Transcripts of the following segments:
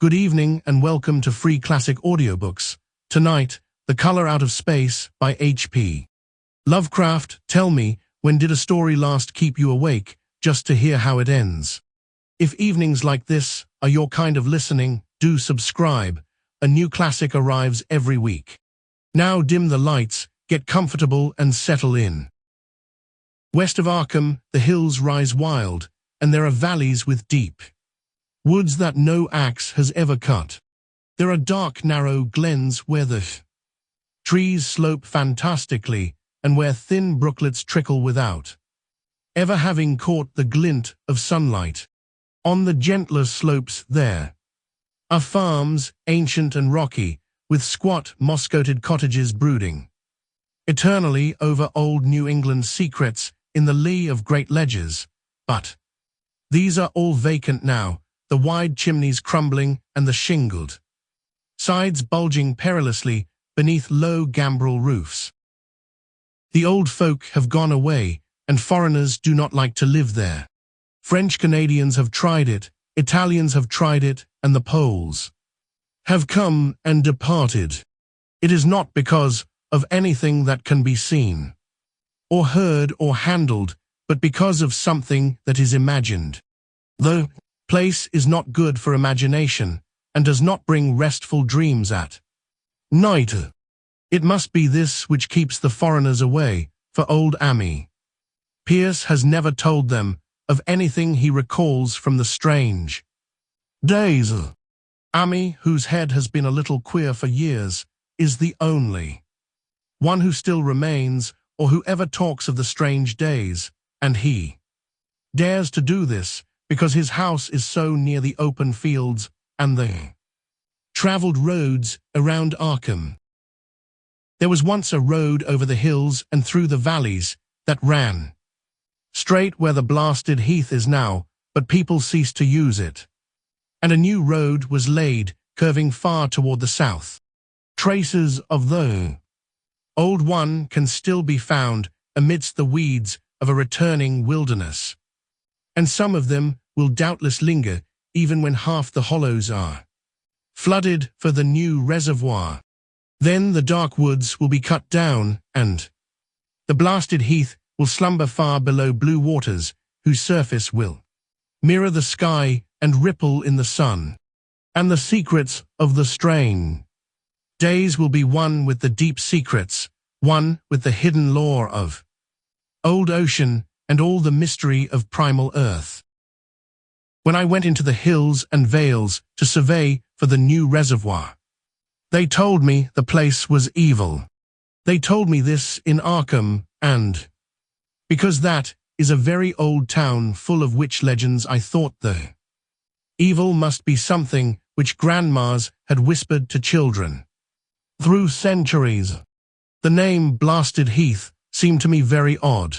Good evening and welcome to Free Classic Audiobooks. Tonight, The Color Out of Space by H.P. Lovecraft. Tell me, when did a story last keep you awake, just to hear how it ends? If evenings like this are your kind of listening, do subscribe. A new classic arrives every week. Now dim the lights, get comfortable and settle in. West of Arkham, the hills rise wild, and there are valleys with deep woods that no axe has ever cut. There are dark, narrow glens where the trees slope fantastically and where thin brooklets trickle without ever having caught the glint of sunlight. On the gentler slopes there are farms, ancient and rocky, with squat, moss-coated cottages brooding eternally over old New England secrets in the lee of great ledges. But these are all vacant now, the wide chimneys crumbling and the shingled sides bulging perilously beneath low gambrel roofs. The old folk have gone away, and foreigners do not like to live there. French Canadians have tried it, Italians have tried it, and the Poles have come and departed. It is not because of anything that can be seen, or heard, or handled, but because of something that is imagined. The place is not good for imagination, and does not bring restful dreams at night. It must be this which keeps the foreigners away, for old Ammi Pierce has never told them of anything he recalls from the strange days. Ammi, whose head has been a little queer for years, is the only one who still remains, or who ever talks of the strange days, and he dares to do this because his house is so near the open fields and the traveled roads around Arkham. There was once a road over the hills and through the valleys that ran straight where the blasted heath is now, but people ceased to use it. And a new road was laid, curving far toward the south. Traces of the old one can still be found amidst the weeds of a returning wilderness, and some of them will doubtless linger even when half the hollows are flooded for the new reservoir. Then the dark woods will be cut down, and the blasted heath will slumber far below blue waters, whose surface will mirror the sky and ripple in the sun. And the secrets of the strain days will be one with the deep secrets, one with the hidden lore of old ocean and all the mystery of primal earth. When I went into the hills and vales to survey for the new reservoir, they told me the place was evil. They told me this in Arkham, and because that is a very old town full of witch legends, I thought the evil must be something which grandmas had whispered to children through centuries. The name Blasted Heath seemed to me very odd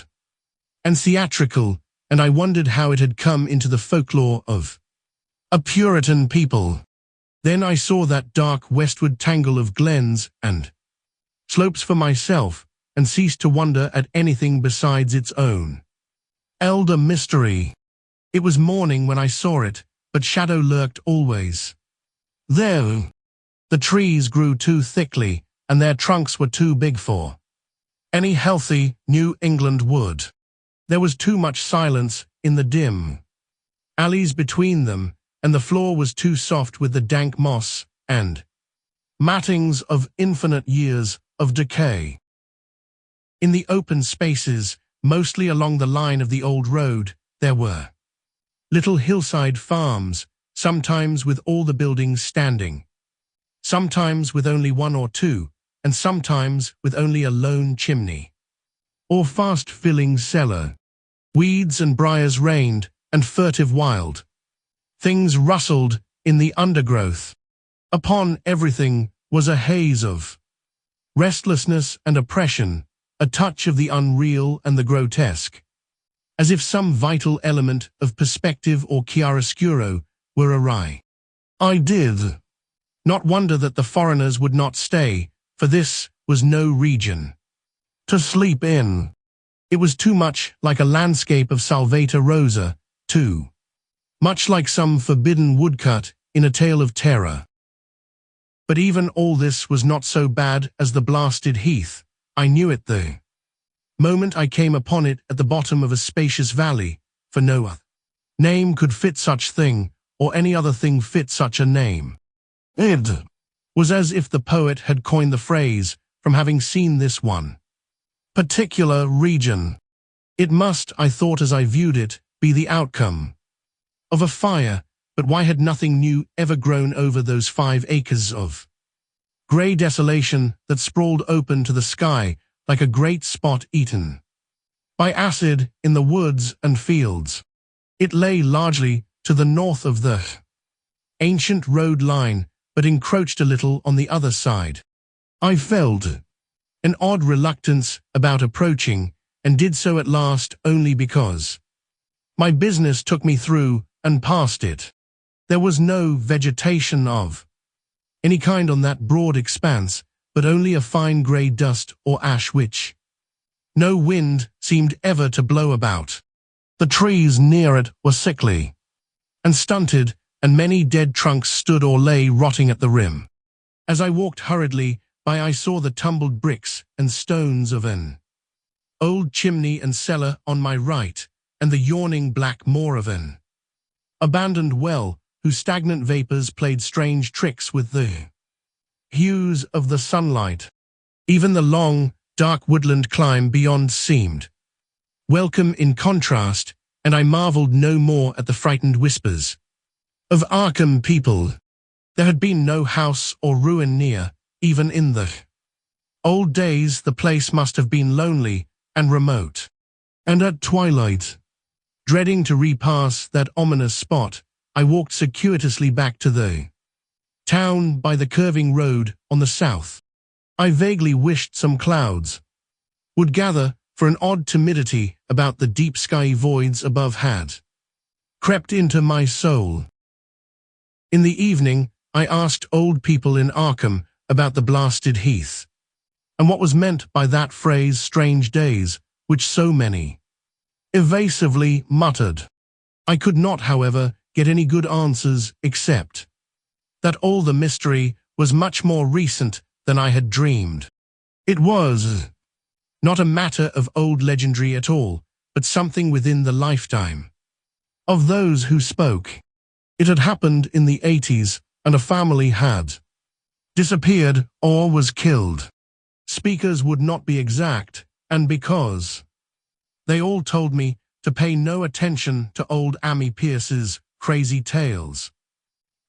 and theatrical, and I wondered how it had come into the folklore of a Puritan people. Then I saw that dark westward tangle of glens and slopes for myself, and ceased to wonder at anything besides its own elder mystery. It was morning when I saw it, but shadow lurked always there. The trees grew too thickly, and their trunks were too big for any healthy New England wood. There was too much silence in the dim alleys between them, and the floor was too soft with the dank moss and mattings of infinite years of decay. In the open spaces, mostly along the line of the old road, there were little hillside farms, sometimes with all the buildings standing, sometimes with only one or two, and sometimes with only a lone chimney or fast-filling cellar. Weeds and briars reigned, and furtive wild things rustled in the undergrowth. Upon everything was a haze of restlessness and oppression, a touch of the unreal and the grotesque, as if some vital element of perspective or chiaroscuro were awry. I did not wonder that the foreigners would not stay, for this was no region to sleep in. It was too much like a landscape of Salvator Rosa, too much like some forbidden woodcut in a tale of terror. But even all this was not so bad as the blasted heath. I knew it the moment I came upon it at the bottom of a spacious valley, for no other name could fit such thing, or any other thing fit such a name. It was as if the poet had coined the phrase from having seen this one particular region. It must, I thought as I viewed it, be the outcome of a fire, but why had nothing new ever grown over those 5 acres of grey desolation that sprawled open to the sky like a great spot eaten by acid in the woods and fields? It lay largely to the north of the ancient road line, but encroached a little on the other side. I felt an odd reluctance about approaching, and did so at last only because my business took me through and past it. There was no vegetation of any kind on that broad expanse, but only a fine grey dust or ash which no wind seemed ever to blow about. The trees near it were sickly and stunted, and many dead trunks stood or lay rotting at the rim. As I walked hurriedly by, I saw the tumbled bricks and stones of an old chimney and cellar on my right, and the yawning black maw of an abandoned well, whose stagnant vapors played strange tricks with the hues of the sunlight. Even the long, dark woodland climb beyond seemed welcome in contrast, and I marveled no more at the frightened whispers of Arkham people. There had been no house or ruin near. Even in the old days the place must have been lonely and remote. And at twilight, dreading to repass that ominous spot, I walked circuitously back to the town by the curving road on the south. I vaguely wished some clouds would gather, for an odd timidity about the deep sky voids above had crept into my soul. In the evening, I asked old people in Arkham about the blasted heath, and what was meant by that phrase strange days, which so many evasively muttered. I could not, however, get any good answers except that all the mystery was much more recent than I had dreamed. It was not a matter of old legendary at all, but something within the lifetime of those who spoke. It had happened in the 80s, and a family had disappeared or was killed. Speakers would not be exact, and because they all told me to pay no attention to old Ammi Pierce's crazy tales.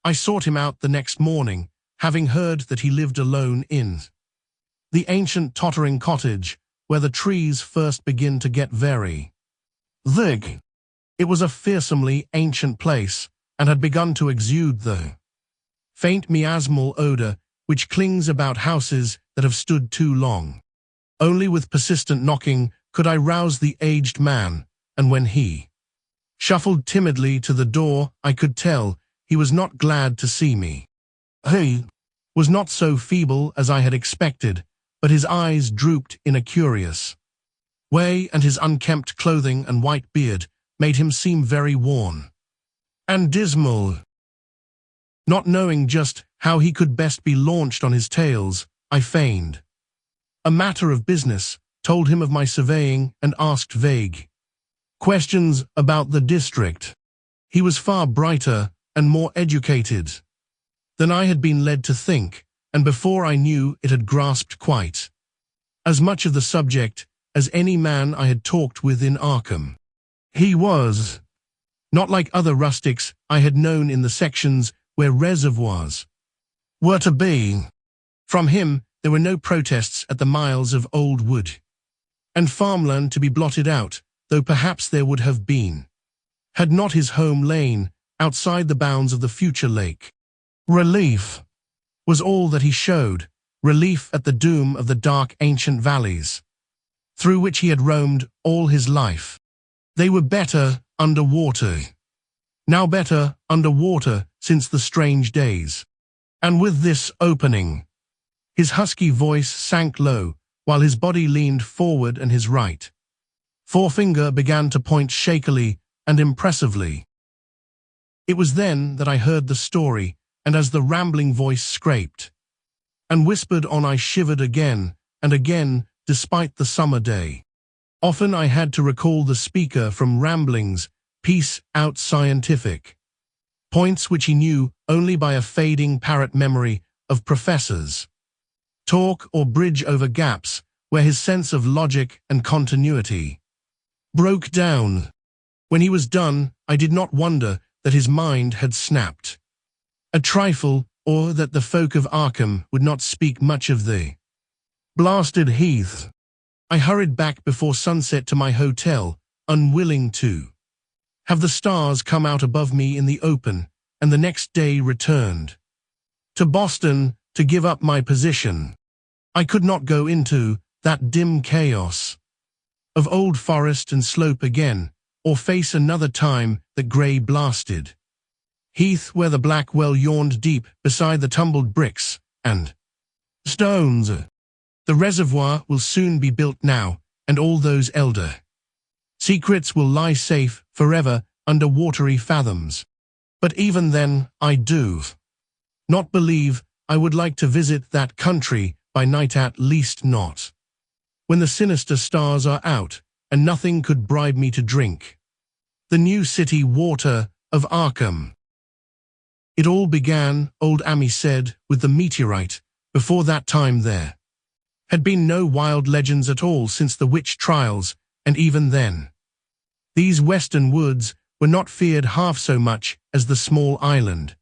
I sought him out the next morning, having heard that he lived alone in the ancient tottering cottage where the trees first begin to get very thick. It was a fearsomely ancient place, and had begun to exude the faint miasmal odor which clings about houses that have stood too long. Only with persistent knocking could I rouse the aged man, and when he shuffled timidly to the door, I could tell he was not glad to see me. He was not so feeble as I had expected, but his eyes drooped in a curious way, and his unkempt clothing and white beard made him seem very worn and dismal. Not knowing just how he could best be launched on his tales, I feigned a matter of business, told him of my surveying, and asked vague questions about the district. He was far brighter and more educated than I had been led to think, and before I knew it had grasped quite as much of the subject as any man I had talked with in Arkham. He was not like other rustics I had known in the sections where reservoirs were to be. From him there were no protests at the miles of old wood and farmland to be blotted out, though perhaps there would have been, had not his home lain outside the bounds of the future lake. Relief was all that he showed, relief at the doom of the dark ancient valleys through which he had roamed all his life. They were better under water, now better under water since the strange days. And with this opening, his husky voice sank low, while his body leaned forward and his right forefinger began to point shakily and impressively. It was then that I heard the story, and as the rambling voice scraped and whispered on, I shivered again and again, despite the summer day. Often I had to recall the speaker from ramblings, piece out scientific points which he knew only by a fading parrot memory of professors' talk, or bridge over gaps where his sense of logic and continuity broke down. When he was done, I did not wonder that his mind had snapped a trifle, or that the folk of Arkham would not speak much of the blasted heath. I hurried back before sunset to my hotel, unwilling to have the stars come out above me in the open, and the next day returned to Boston to give up my position. I could not go into that dim chaos of old forest and slope again, or face another time the grey blasted heath where the black well yawned deep beside the tumbled bricks and stones. The reservoir will soon be built now, and all those elder secrets will lie safe forever under watery fathoms. But even then, I do not believe I would like to visit that country by night, at least not when the sinister stars are out, and nothing could bribe me to drink the new city water of Arkham. It all began, old Amy said, with the meteorite. Before that time there had been no wild legends at all since the witch trials, and even then these western woods were not feared half so much as the small island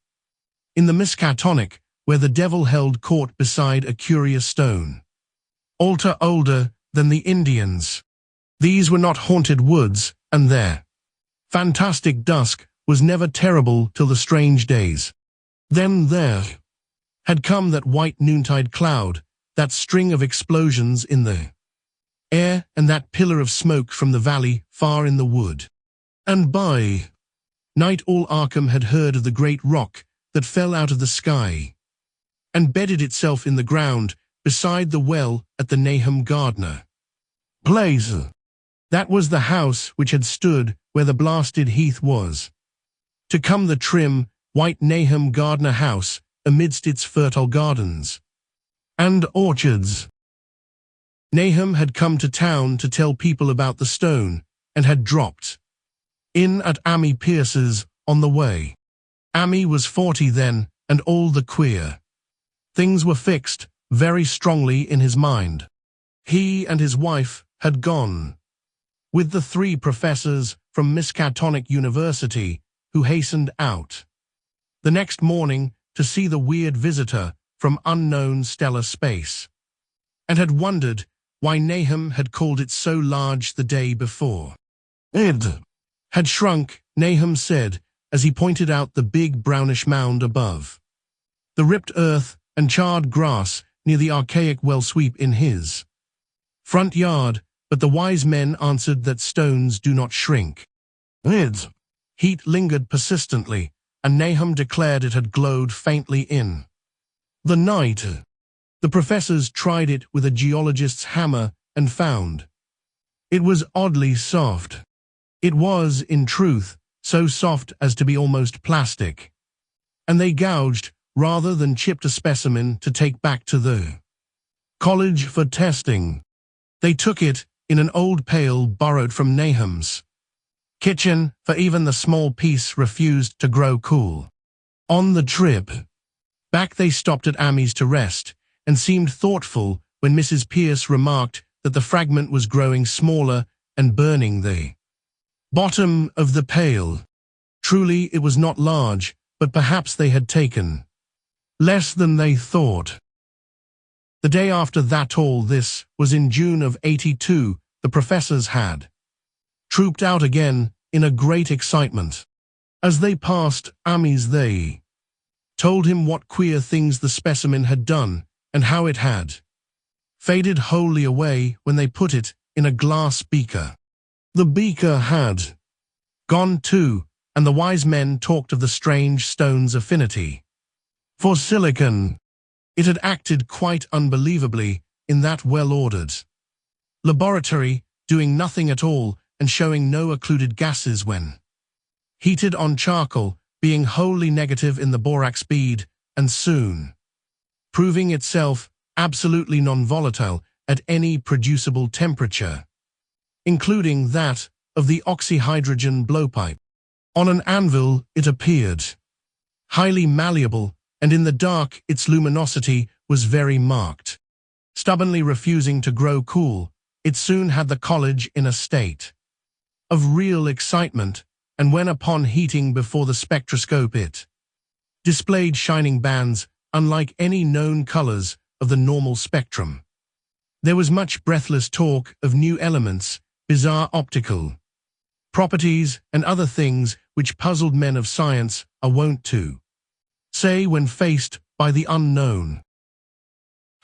in the Miskatonic, where the devil held court beside a curious stone altar older than the Indians. These were not haunted woods, and their fantastic dusk was never terrible till the strange days. Then there had come that white noontide cloud, that string of explosions in the air, and that pillar of smoke from the valley far in the wood. And by night all Arkham had heard of the great rock that fell out of the sky and bedded itself in the ground beside the well at the Nahum Gardner place. That was the house which had stood where the blasted heath was. To come the trim, white Nahum Gardner house amidst its fertile gardens and orchards. Nahum had come to town to tell people about the stone, and had dropped in at Amy Pierce's on the way. Amy was 40 then, and all the queer things were fixed very strongly in his mind. He and his wife had gone with the 3 professors from Miskatonic University, who hastened out the next morning to see the weird visitor from unknown stellar space, and had wondered why Nahum had called it so large the day before. It had shrunk, Nahum said, as he pointed out the big brownish mound above the ripped earth and charred grass near the archaic well sweep in his front yard, but the wise men answered that stones do not shrink. Its heat lingered persistently, and Nahum declared it had glowed faintly in the night. The professors tried it with a geologist's hammer and found it was oddly soft. It was, in truth, so soft as to be almost plastic, and they gouged rather than chipped a specimen to take back to the college for testing. They took it in an old pail borrowed from Nahum's kitchen, for even the small piece refused to grow cool. On the trip back they stopped at Amy's to rest, and seemed thoughtful when Mrs. Pierce remarked that the fragment was growing smaller and burning the bottom of the pail. Truly it was not large, but perhaps they had taken less than they thought. The day after that, all this was in June of '82, the professors had trooped out again in a great excitement. As they passed Amy's, they told him what queer things the specimen had done, and how it had faded wholly away when they put it in a glass beaker. The beaker had gone too, and the wise men talked of the strange stone's affinity for silicon. It had acted quite unbelievably in that well-ordered laboratory, doing nothing at all and showing no occluded gases when heated on charcoal, being wholly negative in the borax bead, and soon proving itself absolutely non-volatile at any producible temperature, including that of the oxyhydrogen blowpipe. On an anvil it appeared highly malleable, and in the dark its luminosity was very marked. Stubbornly refusing to grow cool, it soon had the college in a state of real excitement, and when upon heating before the spectroscope it displayed shining bands unlike any known colors of the normal spectrum. There was much breathless talk of new elements, bizarre optical properties, and other things which puzzled men of science are wont to say when faced by the unknown.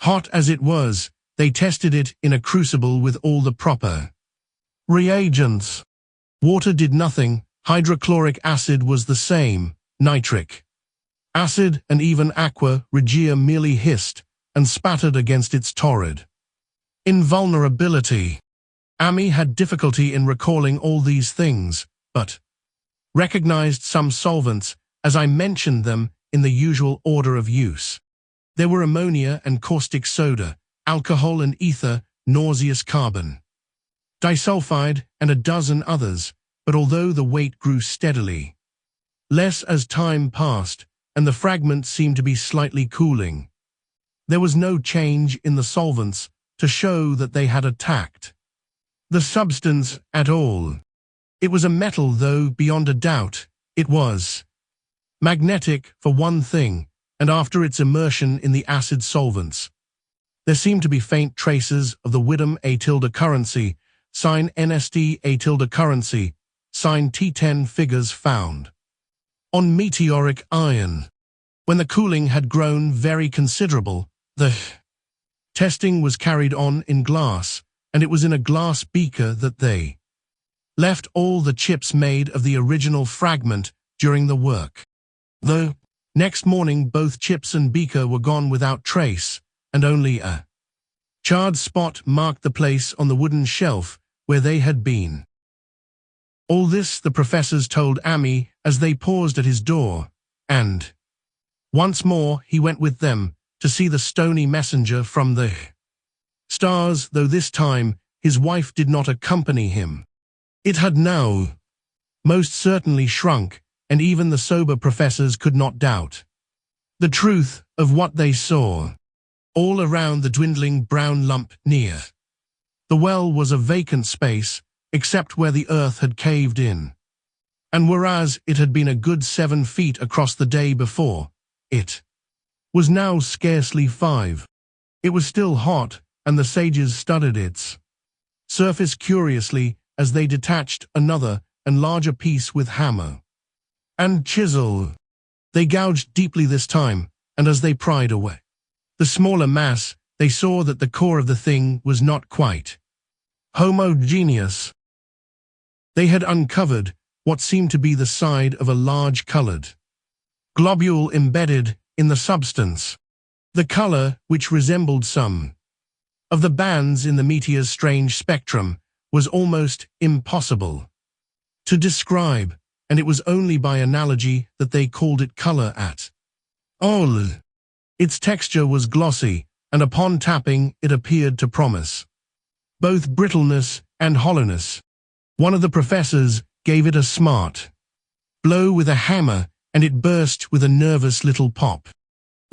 Hot as it was, they tested it in a crucible with all the proper reagents. Water did nothing, hydrochloric acid was the same, nitric acid and even aqua regia merely hissed and spattered against its torrid invulnerability. Amy had difficulty in recalling all these things, but recognized some solvents as I mentioned them in the usual order of use. There were ammonia and caustic soda, alcohol and ether, nauseous carbon disulfide, and a dozen others, but although the weight grew steadily less as time passed, and the fragments seemed to be slightly cooling, there was no change in the solvents to show that they had attacked the substance at all. It was a metal, though beyond a doubt it was magnetic for one thing, and after its immersion in the acid solvents, there seemed to be faint traces of the Widom A tilde currency, sign NSD A tilde currency, sign T10 figures found on meteoric iron. When the cooling had grown very considerable, the testing was carried on in glass, and it was in a glass beaker that they left all the chips made of the original fragment during the work. The next morning both chips and beaker were gone without trace, and only a charred spot marked the place on the wooden shelf where they had been. All this the professors told Amy as they paused at his door, and once more he went with them to see the stony messenger from the stars, though this time his wife did not accompany him. It had now most certainly shrunk, and even the sober professors could not doubt the truth of what they saw. All around the dwindling brown lump near the well was a vacant space, except where the earth had caved in, and whereas it had been a good 7 feet across the day before, it was now scarcely 5. It was still hot, and the sages studied its surface curiously as they detached another and larger piece with hammer and chisel. They gouged deeply this time, and as they pried away the smaller mass, they saw that the core of the thing was not quite homogeneous. They had uncovered what seemed to be the side of a large colored globule embedded in the substance. The color, which resembled some of the bands in the meteor's strange spectrum, was almost impossible to describe, and it was only by analogy that they called it color at all. Its texture was glossy, and upon tapping it appeared to promise both brittleness and hollowness. One of the professors gave it a smart blow with a hammer, and it burst with a nervous little pop.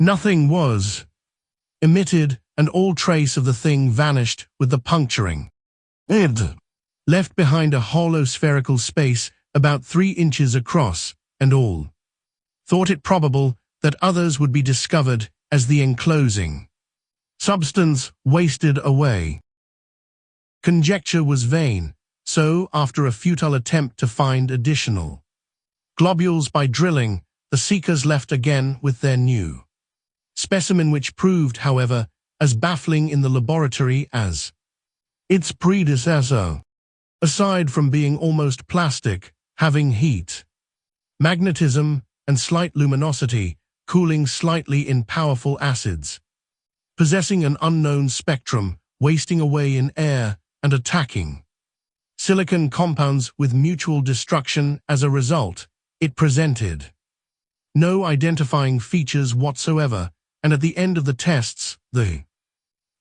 Nothing was emitted, and all trace of the thing vanished with the puncturing. It left behind a hollow spherical space about 3 inches across, and all thought it probable that others would be discovered as the enclosing substance wasted away. Conjecture was vain, so after a futile attempt to find additional globules by drilling, the seekers left again with their new specimen, which proved, however, as baffling in the laboratory as its predecessor. Aside from being almost plastic, having heat, magnetism, and slight luminosity, cooling slightly in powerful acids, possessing an unknown spectrum, wasting away in air, and attacking silicon compounds with mutual destruction as a result, it presented no identifying features whatsoever, and at the end of the tests, the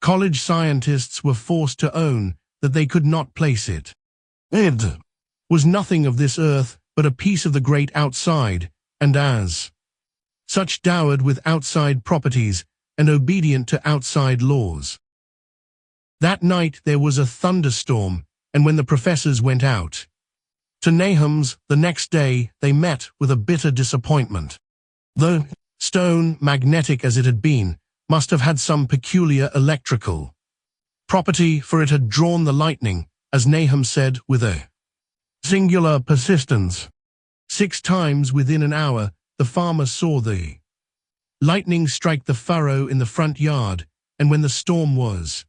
college scientists were forced to own that they could not place it. It was nothing of this earth, but a piece of the great outside, and as such dowered with outside properties and obedient to outside laws. That night there was a thunderstorm, and when the professors went out to Nahum's the next day, they met with a bitter disappointment. The stone, magnetic as it had been, must have had some peculiar electrical property, for it had drawn the lightning, as Nahum said, with a singular persistence. 6 times within an hour, the farmer saw the lightning strike the furrow in the front yard, and when the storm was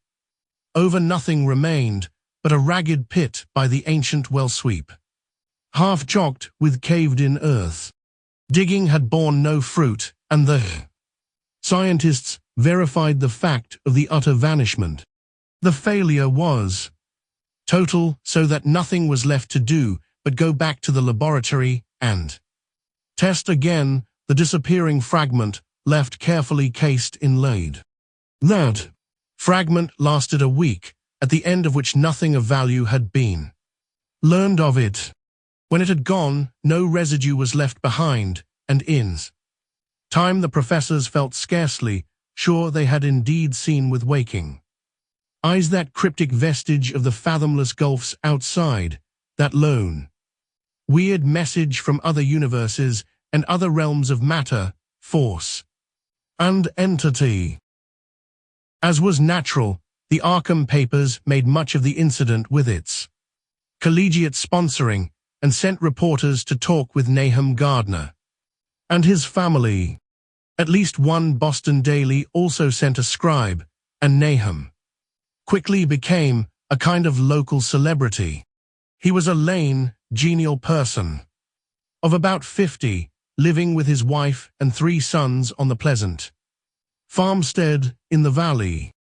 over, nothing remained but a ragged pit by the ancient well sweep, half chocked with caved-in earth. Digging had borne no fruit, and the scientists verified the fact of the utter vanishment. The failure was total, so that nothing was left to do but go back to the laboratory and test again the disappearing fragment left carefully cased in lead. That fragment lasted a week, at the end of which nothing of value had been learned of it. When it had gone, no residue was left behind, and in time the professors felt scarcely sure they had indeed seen with waking eyes that cryptic vestige of the fathomless gulfs outside, that lone, weird message from other universes and other realms of matter, force, and entity. As was natural, the Arkham papers made much of the incident with its collegiate sponsoring, and sent reporters to talk with Nahum Gardner and his family. At least one Boston daily also sent a scribe, and Nahum quickly became a kind of local celebrity. He was a lean, genial person of about 50, living with his wife and 3 sons on the pleasant farmstead in the valley.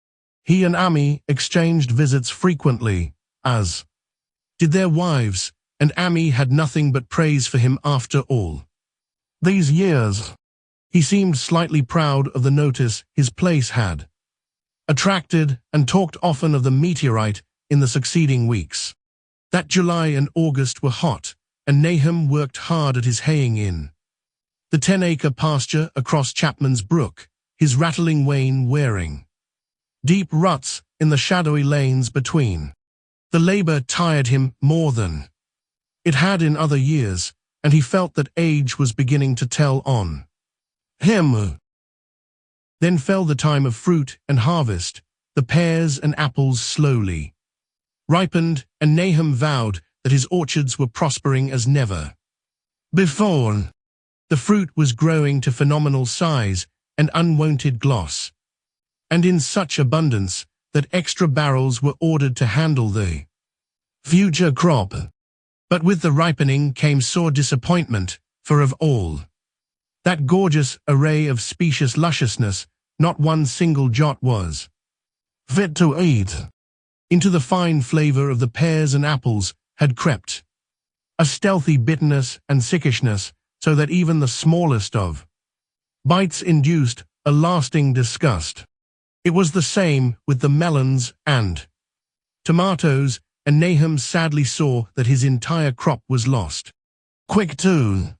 He and Amy exchanged visits frequently, as did their wives, and Amy had nothing but praise for him after all these years. He seemed slightly proud of the notice his place had attracted, and talked often of the meteorite in the succeeding weeks. That July and August were hot, and Nahum worked hard at his haying in the 10-acre pasture across Chapman's Brook, his rattling wain wearing deep ruts in the shadowy lanes between. The labor tired him more than it had in other years, and he felt that age was beginning to tell on him. Then fell the time of fruit and harvest. The pears and apples slowly ripened, and Nahum vowed that his orchards were prospering as never before. The fruit was growing to phenomenal size and unwonted gloss, and in such abundance that extra barrels were ordered to handle the future crop. But with the ripening came sore disappointment, for of all that gorgeous array of specious lusciousness, not one single jot was fit to eat. Into the fine flavor of the pears and apples had crept a stealthy bitterness and sickishness, so that even the smallest of bites induced a lasting disgust. It was the same with the melons and tomatoes, and Nahum sadly saw that his entire crop was lost. Quick to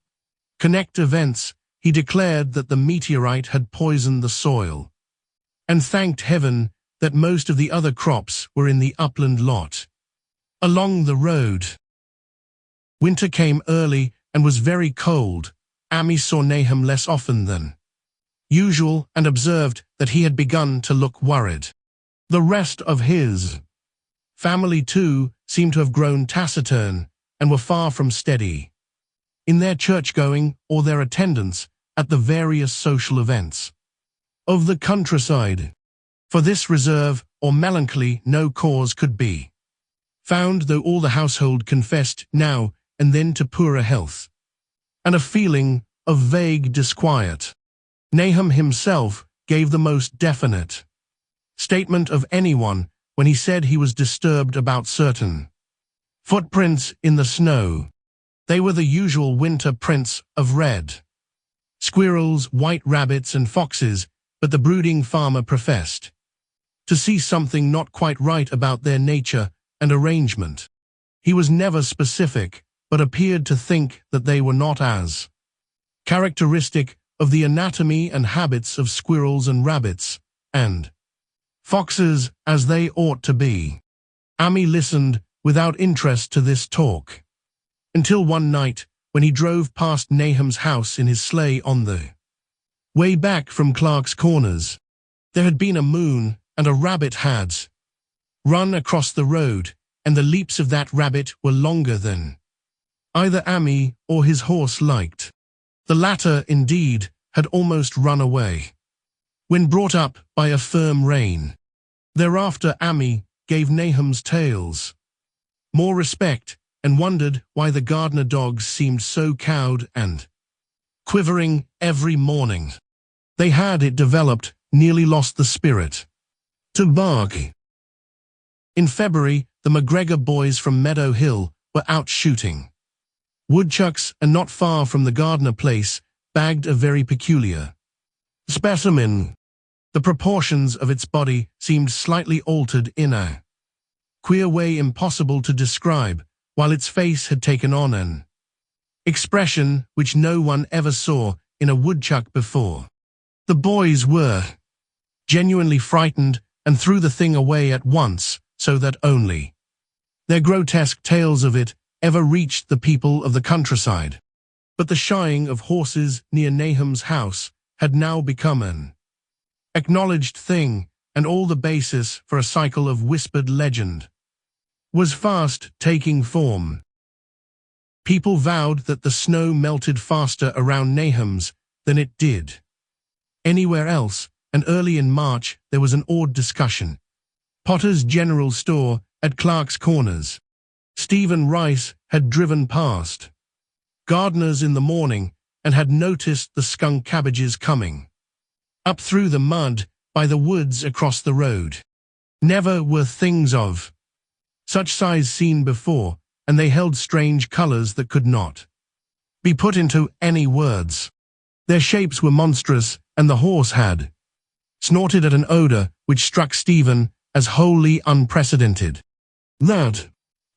connect events, he declared that the meteorite had poisoned the soil, and thanked heaven that most of the other crops were in the upland lot along the road. Winter came early and was very cold. Amy saw Nahum less often than usual and observed that he had begun to look worried. The rest of his family, too, seemed to have grown taciturn and were far from steady in their church-going or their attendance at the various social events of the countryside. For this reserve or melancholy no cause could be found, though all the household confessed now and then to poorer health and a feeling of vague disquiet. Nahum himself gave the most definite statement of anyone when he said he was disturbed about certain footprints in the snow. They were the usual winter prints of red squirrels, white rabbits, and foxes, but the brooding farmer professed to see something not quite right about their nature and arrangement. He was never specific, but appeared to think that they were not as characteristic of the anatomy and habits of squirrels and rabbits, and foxes as they ought to be. Amy listened without interest to this talk, until one night when he drove past Nahum's house in his sleigh on the way back from Clark's Corners. There had been a moon, and a rabbit had run across the road, and the leaps of that rabbit were longer than either Amy or his horse liked. The latter, indeed, had almost run away when brought up by a firm rein. Thereafter Amy gave Nahum's tales more respect and wondered why the gardener dogs seemed so cowed and quivering every morning. They had, it developed, nearly lost the spirit to bark. In February, the McGregor boys from Meadow Hill were out shooting woodchucks, and not far from the Gardner place bagged a very peculiar specimen. The proportions of its body seemed slightly altered in a queer way impossible to describe, while its face had taken on an expression which no one ever saw in a woodchuck before. The boys were genuinely frightened and threw the thing away at once, so that only their grotesque tales of it ever reached the people of the countryside. But the shying of horses near Nahum's house had now become an acknowledged thing, and all the basis for a cycle of whispered legend was fast taking form. People vowed that the snow melted faster around Nahum's than it did anywhere else, and early in March there was an odd discussion. Potter's General Store at Clark's Corners. Stephen Rice had driven past Gardner's in the morning and had noticed the skunk cabbages coming up through the mud by the woods across the road. Never were things of such size seen before, and they held strange colors that could not be put into any words. Their shapes were monstrous, and the horse had snorted at an odor which struck Stephen as wholly unprecedented. That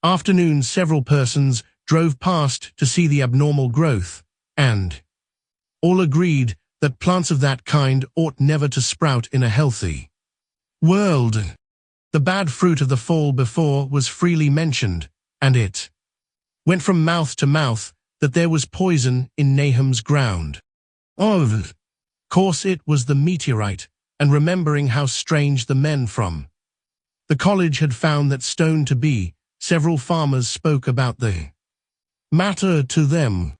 afternoon several persons drove past to see the abnormal growth, and all agreed that plants of that kind ought never to sprout in a healthy world. The bad fruit of the fall before was freely mentioned, and it went from mouth to mouth that there was poison in Nahum's ground. Of course it was the meteorite, and remembering how strange the men from the college had found that stone to be, several farmers spoke about the matter to them.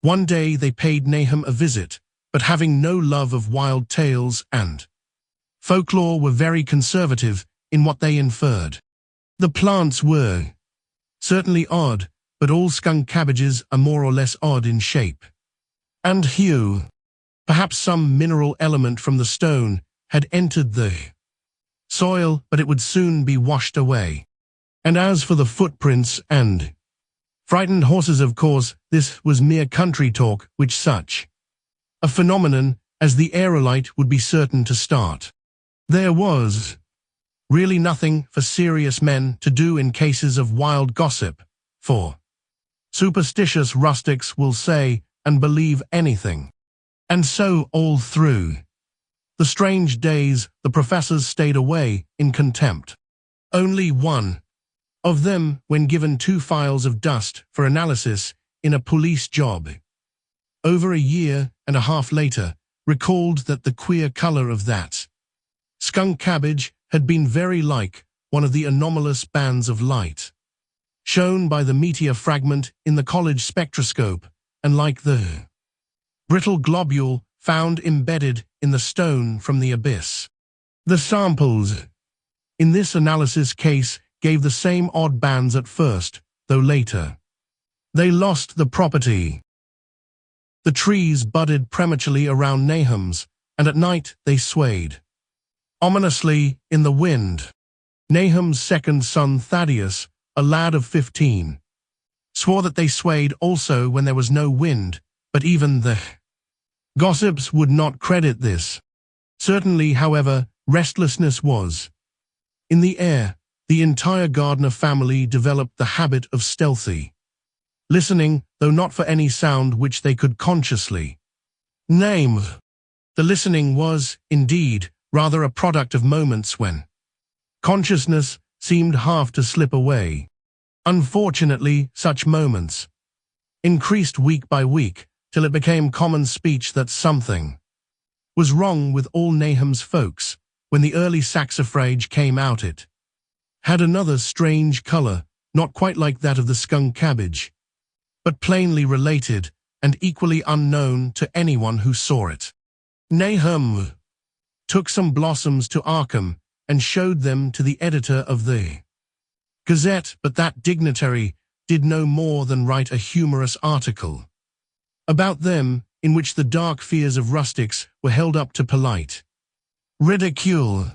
One day they paid Nahum a visit, but having no love of wild tales and folklore were very conservative in what they inferred. The plants were certainly odd, but all skunk cabbages are more or less odd in shape and hue. Perhaps some mineral element from the stone had entered the soil, but it would soon be washed away. And as for the footprints and frightened horses, of course, this was mere country talk, which such a phenomenon as the aerolite would be certain to start. There was really nothing for serious men to do in cases of wild gossip, for superstitious rustics will say and believe anything. And so all through the strange days the professors stayed away in contempt. Only one of them, when given 2 files of dust for analysis in a police job over a year and a half later, recalled that the queer color of that skunk cabbage had been very like one of the anomalous bands of light shown by the meteor fragment in the college spectroscope, and like the brittle globule found embedded in the stone from the abyss. The samples in this analysis case gave the same odd bands at first, though later they lost the property. The trees budded prematurely around Nahum's, and at night they swayed ominously in the wind. Nahum's second son Thaddeus, a lad of 15, swore that they swayed also when there was no wind, but even the Gossips would not credit this. Certainly, however, restlessness was in the air. The entire Gardner family developed the habit of stealthy listening, though not for any sound which they could consciously name. The listening was, indeed, rather a product of moments when consciousness seemed half to slip away. Unfortunately, such moments increased week by week, till it became common speech that something was wrong with all Naham's folks. When the early saxifrage came out, it had another strange color, not quite like that of the skunk cabbage, but plainly related and equally unknown to anyone who saw it. Nahum took some blossoms to Arkham and showed them to the editor of the Gazette, but that dignitary did no more than write a humorous article about them, in which the dark fears of rustics were held up to polite ridicule.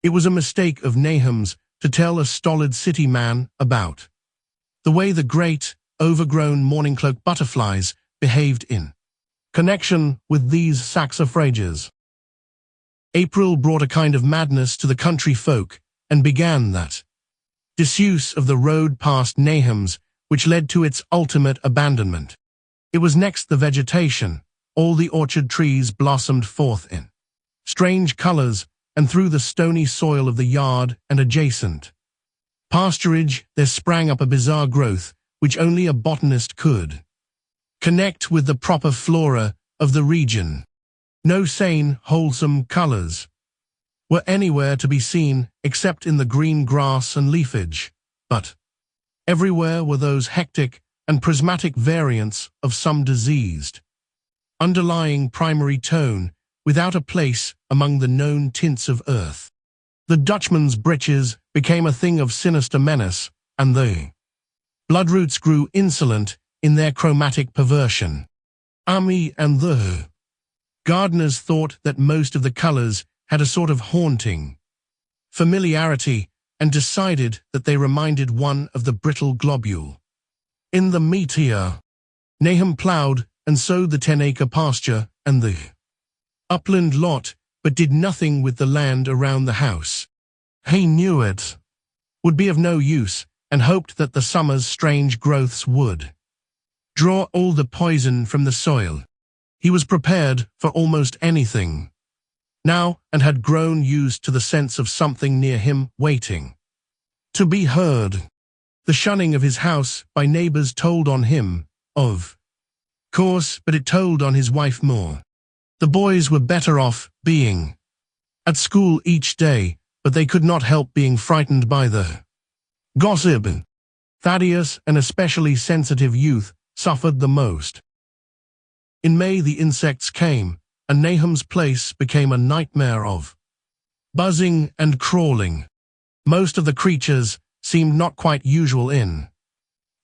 It was a mistake of Nahum's to tell a stolid city man about the way the great, overgrown morning-cloak butterflies behaved in connection with these saxifrages. April brought a kind of madness to the country folk and began that disuse of the road past Nahum's which led to its ultimate abandonment. It was next the vegetation. All the orchard trees blossomed forth in strange colors, and through the stony soil of the yard and adjacent pasturage there sprang up a bizarre growth which only a botanist could connect with the proper flora of the region. No sane, wholesome colors were anywhere to be seen except in the green grass and leafage, but everywhere were those hectic and prismatic variants of some diseased underlying primary tone without a place among the known tints of earth. The Dutchman's breeches became a thing of sinister menace, and the bloodroots grew insolent in their chromatic perversion. Ami and the gardeners thought that most of the colors had a sort of haunting familiarity, and decided that they reminded one of the brittle globule in the meteor. Nahum plowed and sowed the 10-acre pasture and the upland lot, but did nothing with the land around the house. He knew it would be of no use, and hoped that the summer's strange growths would draw all the poison from the soil. He was prepared for almost anything now, and had grown used to the sense of something near him waiting to be heard. The shunning of his house by neighbors told on him, of course, but it told on his wife more. The boys were better off being at school each day, but they could not help being frightened by the gossip. Thaddeus, an especially sensitive youth, suffered the most. In May the insects came, and Nahum's place became a nightmare of buzzing and crawling. Most of the creatures seemed not quite usual in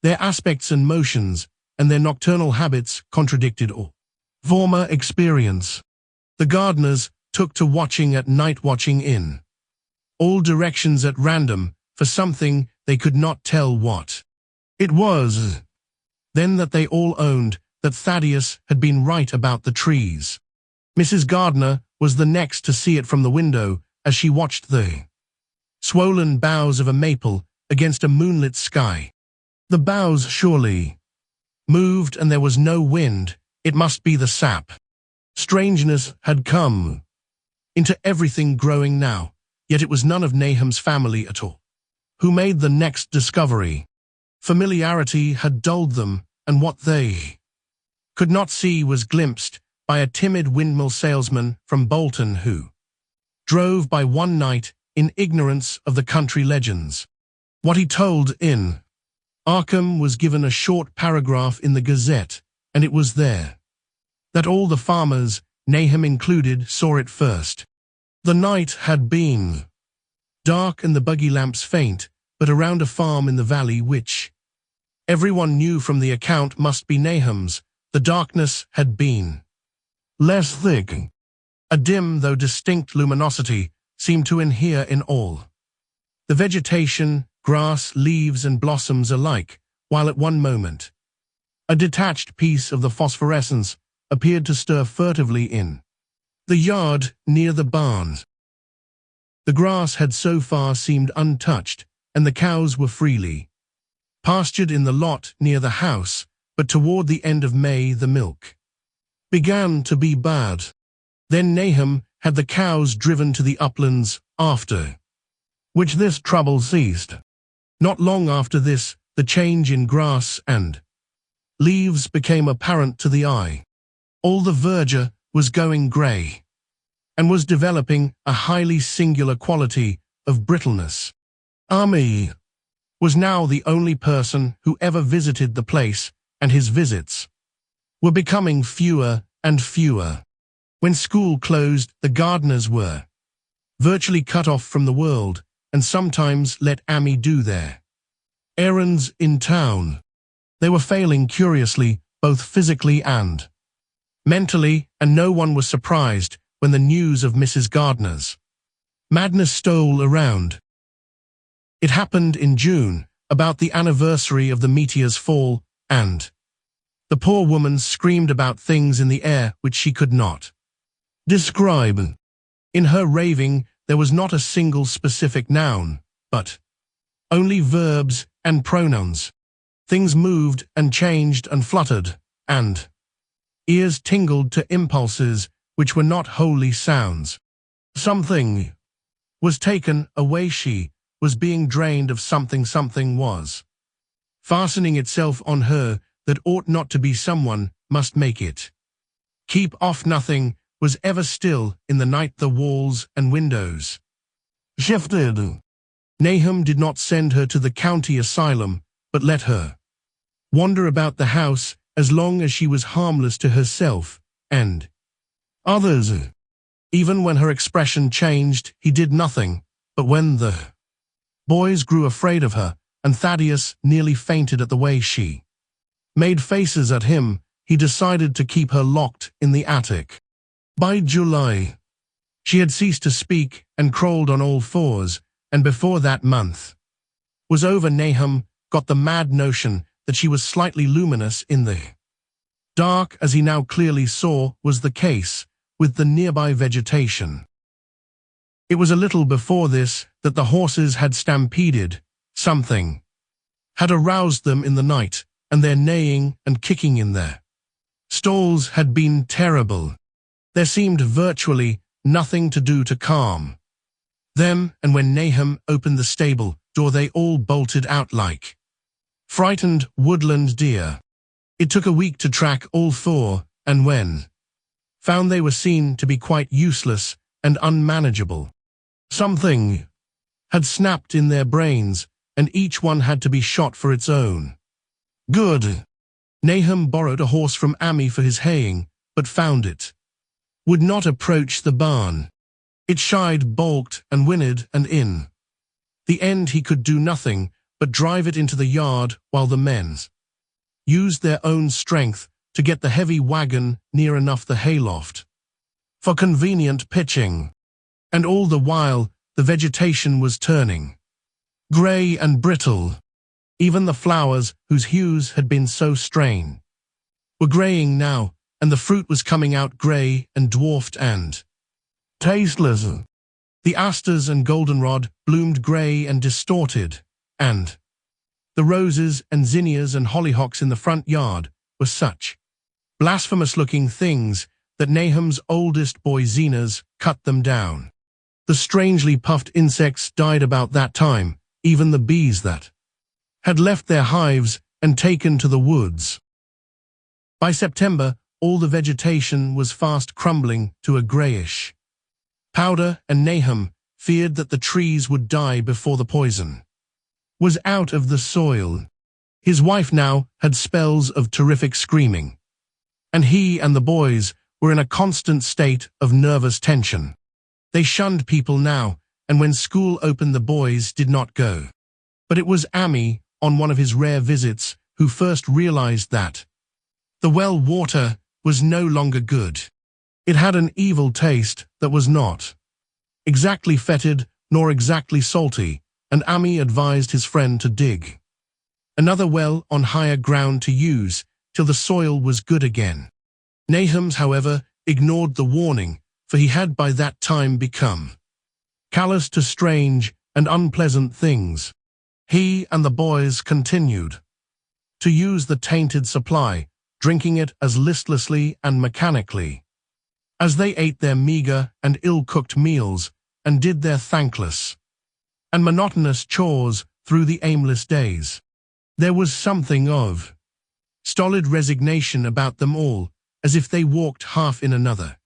their aspects and motions, and their nocturnal habits contradicted all former experience. The gardeners took to watching at night, watching in all directions at random for something they could not tell what it was. Then that they all owned that Thaddeus had been right about the trees. Mrs. Gardner was the next to see it from the window as she watched the swollen boughs of a maple against a moonlit sky. The boughs surely moved, and there was no wind. It must be the sap. Strangeness had come into everything growing now, yet it was none of Nahum's family at all who made the next discovery. Familiarity had dulled them, and what they could not see was glimpsed by a timid windmill salesman from Bolton who drove by one night in ignorance of the country legends. What he told in Arkham was given a short paragraph in the Gazette, and it was there that all the farmers, Nahum included, saw it first. The night had been dark and the buggy lamps faint, but around a farm in the valley which everyone knew from the account must be Nahum's, the darkness had been less thick. A dim though distinct luminosity seemed to inhere in all the vegetation, grass, leaves and blossoms alike, while at one moment a detached piece of the phosphorescence appeared to stir furtively in the yard near the barn. The grass had so far seemed untouched, and the cows were freely pastured in the lot near the house, but toward the end of May the milk began to be bad. Then Nahum had the cows driven to the uplands, after which this trouble ceased. Not long after this, the change in grass and leaves became apparent to the eye. All the verdure was going grey, and was developing a highly singular quality of brittleness. Ami was now the only person who ever visited the place, and his visits were becoming fewer and fewer. When school closed, the gardeners were virtually cut off from the world, and sometimes let Ami do their errands in town. They were failing curiously, both physically and mentally, and no one was surprised when the news of Mrs. Gardner's madness stole around. It happened in June, about the anniversary of the meteor's fall, and the poor woman screamed about things in the air which she could not describe. In her raving, there was not a single specific noun, but only verbs and pronouns. Things moved and changed and fluttered, and ears tingled to impulses which were not wholly sounds. Something was taken away. She was being drained of something. Something was fastening itself on her that ought not to be. Someone must make it keep off. Nothing was ever still in the night. The walls and windows shifted. Nahum did not send her to the county asylum, but let her wander about the house as long as she was harmless to herself and others. Even when her expression changed, he did nothing, but when the boys grew afraid of her, and Thaddeus nearly fainted at the way she made faces at him, he decided to keep her locked in the attic. By July, she had ceased to speak and crawled on all fours, and before that month was over, Nahum got the mad notion that she was slightly luminous in the dark, as he now clearly saw was the case with the nearby vegetation. It was a little before this that the horses had stampeded. Something had aroused them in the night, and their neighing and kicking in their stalls had been terrible. There seemed virtually nothing to do to calm them, and when Nahum opened the stable door, they all bolted out like frightened woodland deer. It took a week to track all four, and when found, they were seen to be quite useless and unmanageable. Something had snapped in their brains, and each one had to be shot for its own good. Nahum borrowed a horse from Ami for his haying, but found it would not approach the barn. It shied, balked, and whinnied, and in the end he could do nothing but drive it into the yard, while the men used their own strength to get the heavy wagon near enough the hayloft for convenient pitching. And all the while, the vegetation was turning grey and brittle. Even the flowers, whose hues had been so strained, were greying now, and the fruit was coming out grey and dwarfed and tasteless. The asters and goldenrod bloomed grey and distorted, and the roses and zinnias and hollyhocks in the front yard were such blasphemous-looking things that Nahum's oldest boy Zenas cut them down. The strangely puffed insects died about that time, even the bees that had left their hives and taken to the woods. By September, all the vegetation was fast crumbling to a greyish powder, and Nahum feared that the trees would die before the poison was out of the soil. His wife now had spells of terrific screaming, and he and the boys were in a constant state of nervous tension. They shunned people now, and when school opened, the boys did not go. But it was Ami, on one of his rare visits, who first realized that the well water was no longer good. It had an evil taste that was not exactly fetid nor exactly salty, and Ami advised his friend to dig another well on higher ground to use till the soil was good again. Nahum's, however, ignored the warning, for he had by that time become callous to strange and unpleasant things. He and the boys continued to use the tainted supply, drinking it as listlessly and mechanically as they ate their meager and ill-cooked meals and did their thankless and monotonous chores through the aimless days. There was something of stolid resignation about them all, as if they walked half in another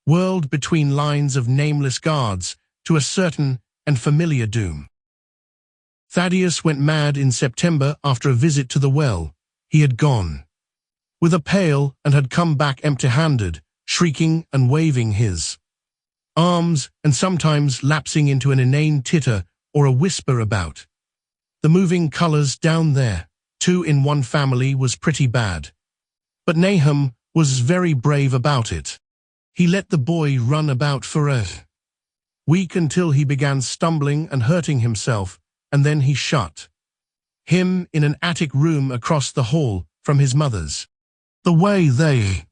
world between lines of nameless guards to a certain and familiar doom. Thaddeus went mad in September after a visit to the well. He had gone with a pail and had come back empty-handed, shrieking and waving his arms and sometimes lapsing into an inane titter or a whisper about the moving colors down there. 2 in one family was pretty bad. But Nahum was very brave about it. He let the boy run about for a week until he began stumbling and hurting himself, and then he shut him in an attic room across the hall from his mother's. The way they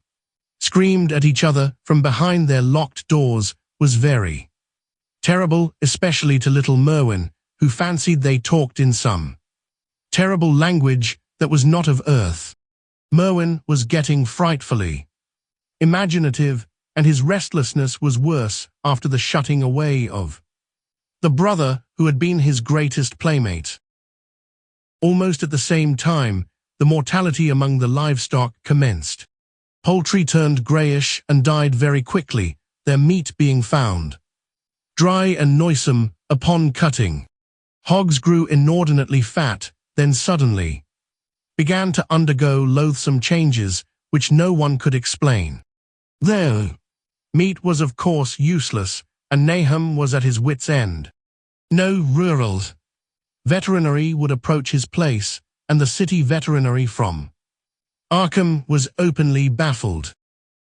screamed at each other from behind their locked doors was very terrible, especially to little Merwin, who fancied they talked in some terrible language that was not of earth. Merwin was getting frightfully imaginative, and his restlessness was worse after the shutting away of the brother who had been his greatest playmate. Almost at the same time, the mortality among the livestock commenced. Poultry turned greyish and died very quickly, their meat being found dry and noisome upon cutting. Hogs grew inordinately fat, then suddenly began to undergo loathsome changes which no one could explain. Their meat was of course useless, and Nahum was at his wits' end. No rural veterinary would approach his place, and the city veterinary from Arkham was openly baffled.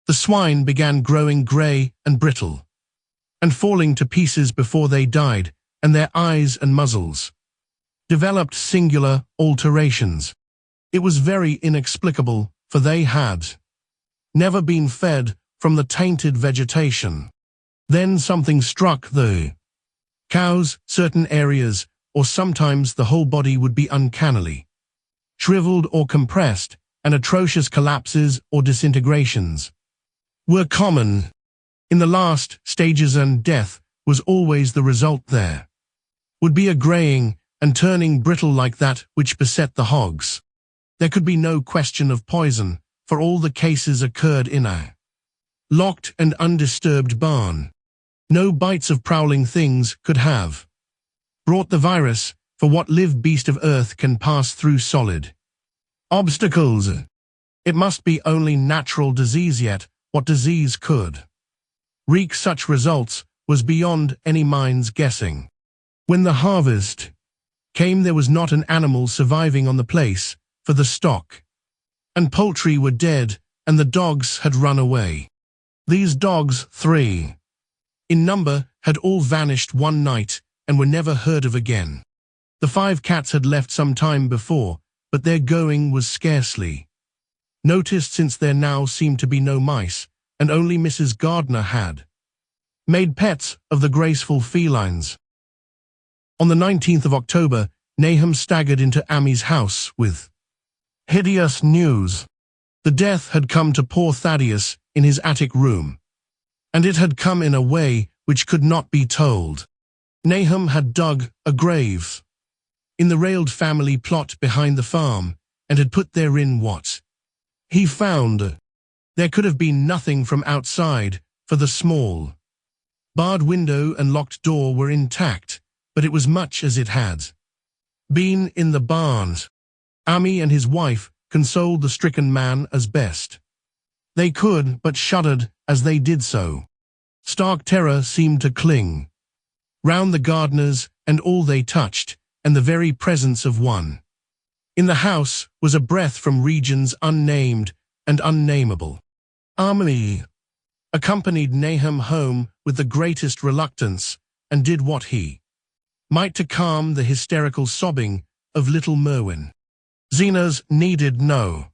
The swine began growing grey and brittle, and falling to pieces before they died, and their eyes and muzzles developed singular alterations. It was very inexplicable, for they had never been fed from the tainted vegetation. Then something struck the cows, certain areas, or sometimes the whole body would be uncannily shriveled or compressed, and atrocious collapses or disintegrations were common. In the last stages, and death was always the result. There would be a greying and turning brittle like that which beset the hogs. There could be no question of poison, for all the cases occurred in a locked and undisturbed barn. No bites of prowling things could have brought the virus, for what live beast of earth can pass through solid obstacles? It must be only natural disease, yet what disease could wreak such results was beyond any mind's guessing. When the harvest came, there was not an animal surviving on the place, for the stock and poultry were dead, and the dogs had run away. These dogs, 3 in number, had all vanished one night and were never heard of again. The 5 cats had left some time before, but their going was scarcely noticed, since there now seemed to be no mice, and only Mrs. Gardner had made pets of the graceful felines. On the 19th of October, Nahum staggered into Amy's house with hideous news. The death had come to poor Thaddeus in his attic room, and it had come in a way which could not be told. Nahum had dug a grave in the railed family plot behind the farm, and had put therein what he found. There could have been nothing from outside, for the small barred window and locked door were intact, but it was much as it had been in the barns. Amy and his wife consoled the stricken man as best they could, but shuddered as they did so. Stark terror seemed to cling round the gardeners and all they touched, and the very presence of one in the house was a breath from regions unnamed and unnameable. Amy accompanied Nahum home with the greatest reluctance, and did what he might to calm the hysterical sobbing of little Merwin. Zenas needed no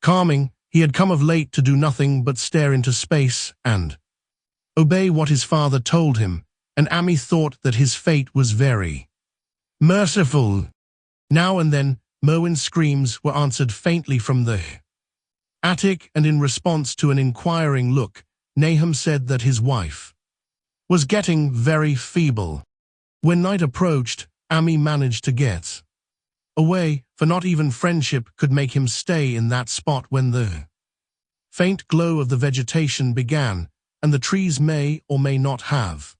calming. He had come of late to do nothing but stare into space and obey what his father told him, and Amy thought that his fate was very merciful. Now and then, Merwin's screams were answered faintly from the attic, and in response to an inquiring look, Nahum said that his wife was getting very feeble. When night approached, Amy managed to get away, for not even friendship could make him stay in that spot when the faint glow of the vegetation began, and the trees may or may not have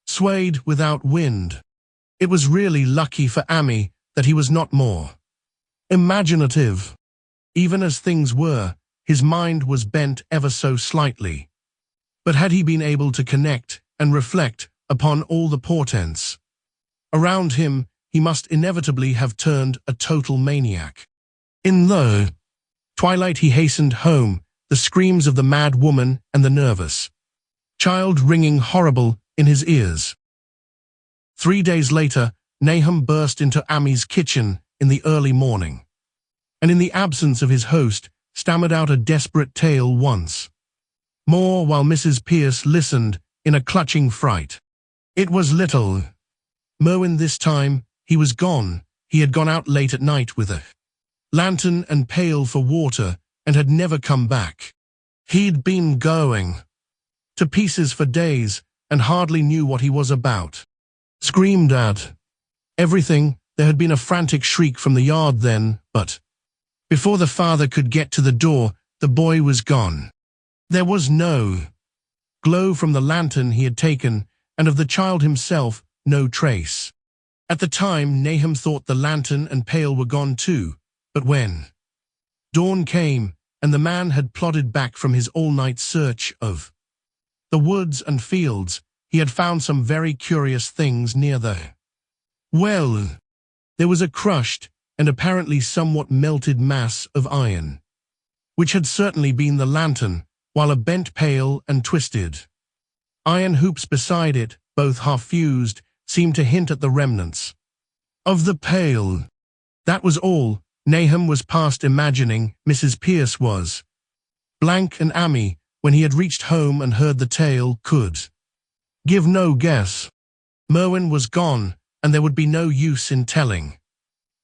swayed without wind. It was really lucky for Amy that he was not more imaginative. Even as things were, his mind was bent ever so slightly. But had he been able to connect and reflect upon all the portents around him, he must inevitably have turned a total maniac. In the twilight he hastened home, the screams of the mad woman and the nervous child ringing horrible in his ears. 3 days later, Nahum burst into Amy's kitchen in the early morning, and in the absence of his host, stammered out a desperate tale once more while Mrs. Pierce listened in a clutching fright. It was little Merwin this time. He was gone. He had gone out late at night with a lantern and pail for water and had never come back. He'd been going to pieces for days and hardly knew what he was about. Screamed at everything. There had been a frantic shriek from the yard then, but before the father could get to the door, the boy was gone. There was no glow from the lantern he had taken, and of the child himself, no trace. At the time, Nahum thought the lantern and pail were gone too, but when dawn came, and the man had plodded back from his all-night search of the woods and fields, he had found some very curious things near the well. There was a crushed and apparently somewhat melted mass of iron, which had certainly been the lantern, while a bent pail and twisted iron hoops beside it, both half-fused, seemed to hint at the remnants of the pail. That was all. Nahum was past imagining. Mrs. Pierce was blank, and Amy, when he had reached home and heard the tale, could give no guess. Merwin was gone, and there would be no use in telling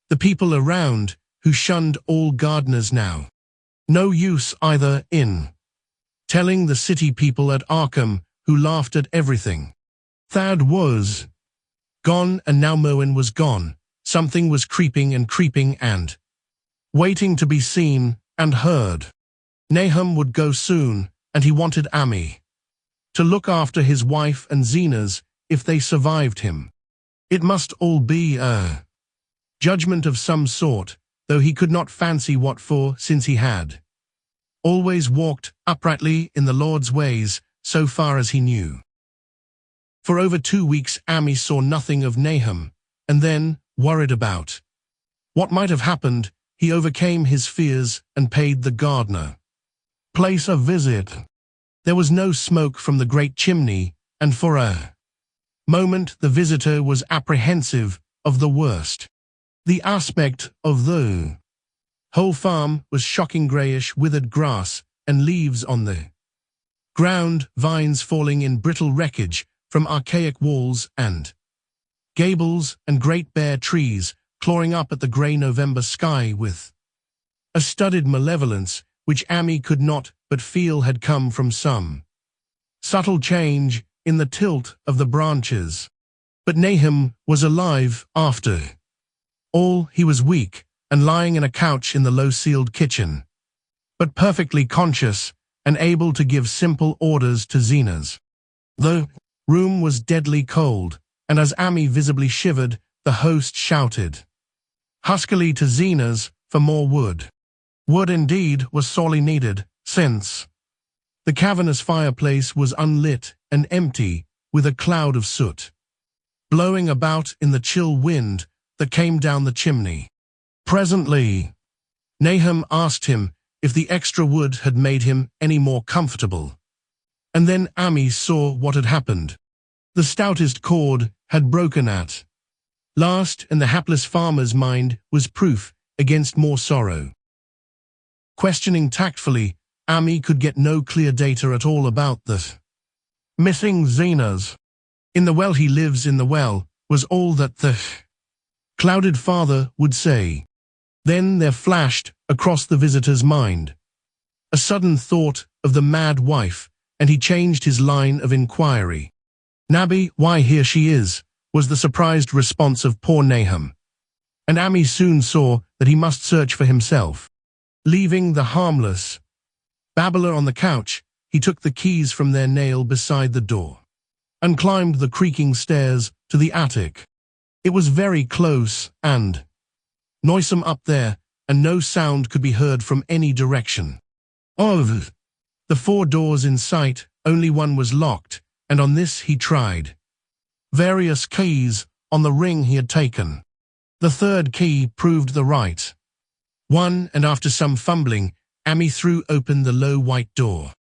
the people around, who shunned all gardeners now. No use either in telling the city people at Arkham, who laughed at everything. Thad was gone, and now Merwin was gone. Something was creeping and waiting to be seen and heard. Nahum would go soon, and he wanted Amy to look after his wife and Zena's if they survived him. It must all be a judgment of some sort, though he could not fancy what for, since he had always walked uprightly in the Lord's ways, so far as he knew. For over 2 weeks Amy saw nothing of Nahum, and then, worried about what might have happened, he overcame his fears and paid the gardener place a visit. There was no smoke from the great chimney, and for a moment the visitor was apprehensive of the worst. The aspect of the whole farm was shocking, greyish, withered grass and leaves on the ground, vines falling in brittle wreckage from archaic walls and gables, and great bare trees clawing up at the grey November sky with a studied malevolence which Amy could not but feel had come from some subtle change in the tilt of the branches. But Nahum was alive after all. He was weak and lying in a couch in the low-ceiled kitchen, but perfectly conscious and able to give simple orders to Zena's. The room was deadly cold, and as Amy visibly shivered, the host shouted huskily to Zena's for more wood. Wood indeed was sorely needed, since the cavernous fireplace was unlit and empty, with a cloud of soot blowing about in the chill wind that came down the chimney. Presently, Nahum asked him if the extra wood had made him any more comfortable. And then Amy saw what had happened. The stoutest cord had broken at last, and the hapless farmer's mind was proof against more sorrow. Questioning tactfully, Amy could get no clear data at all about the missing Zenas. In the well he lives in the well, was all that the clouded father would say. Then there flashed across the visitor's mind a sudden thought of the mad wife, and he changed his line of inquiry. "Nabby, why here she is," was the surprised response of poor Nahum. And Amy soon saw that he must search for himself. Leaving the harmless babbler on the couch, he took the keys from their nail beside the door and climbed the creaking stairs to the attic. It was very close and noisome up there, and no sound could be heard from any direction. Of the 4 doors in sight, only one was locked, and on this he tried various keys on the ring he had taken. The 3rd key proved the right one, and after some fumbling, Amy threw open the low white door.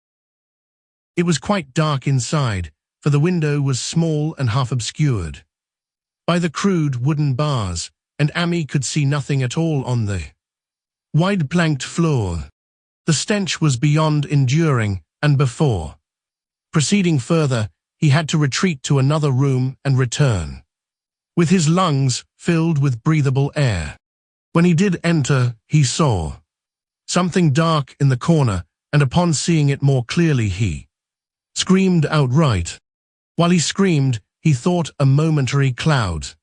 It was quite dark inside, for the window was small and half obscured by the crude wooden bars, and Amy could see nothing at all on the wide planked floor. The stench was beyond enduring, and before proceeding further, he had to retreat to another room and return with his lungs filled with breathable air. When he did enter, he saw something dark in the corner, and upon seeing it more clearly he screamed outright. While he screamed, he thought a momentary cloud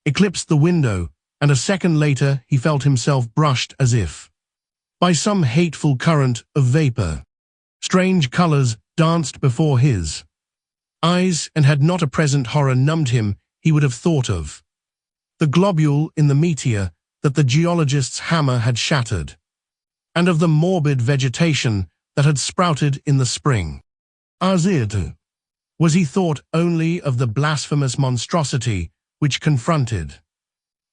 eclipsed the window, and a second later he felt himself brushed as if by some hateful current of vapor. Strange colors danced before his eyes, and had not a present horror numbed him, he would have thought of the globule in the meteor that the geologist's hammer had shattered, and of the morbid vegetation that had sprouted in the spring. As it was, he thought only of the blasphemous monstrosity which confronted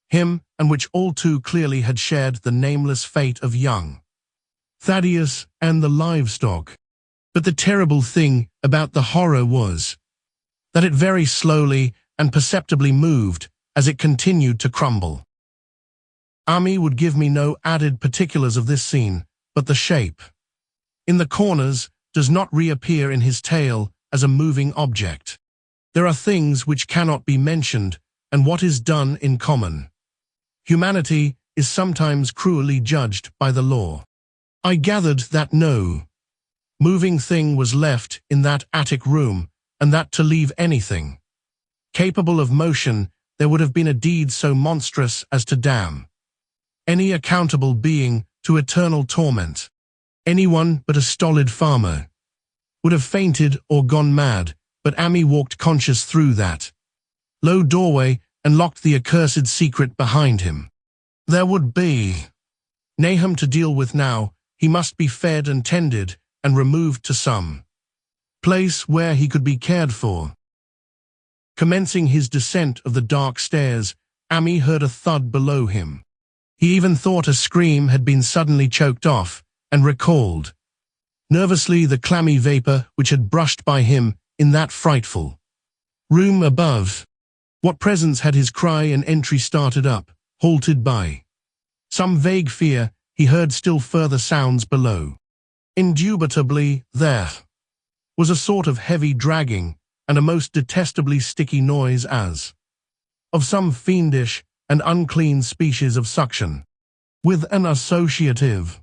him, and which all too clearly had shared the nameless fate of young Thaddeus and the livestock. But the terrible thing about the horror was that it very slowly and perceptibly moved as it continued to crumble. Amy would give me no added particulars of this scene, but the shape in the corners does not reappear in his tale as a moving object. There are things which cannot be mentioned, and what is done in common humanity is sometimes cruelly judged by the law. I gathered that no moving thing was left in that attic room, and that to leave anything capable of motion, there would have been a deed so monstrous as to damn any accountable being to eternal torment. Anyone but a stolid farmer would have fainted or gone mad, but Amy walked conscious through that low doorway and locked the accursed secret behind him. There would be Nahum to deal with now. He must be fed and tended and removed to some place where he could be cared for. Commencing his descent of the dark stairs, Amy heard a thud below him. He even thought a scream had been suddenly choked off, and recalled nervously the clammy vapor which had brushed by him in that frightful room above. What presence had his cry and entry started up, halted by some vague fear? He heard still further sounds below. Indubitably, there was a sort of heavy dragging, and a most detestably sticky noise as of some fiendish and unclean species of suction. With an associative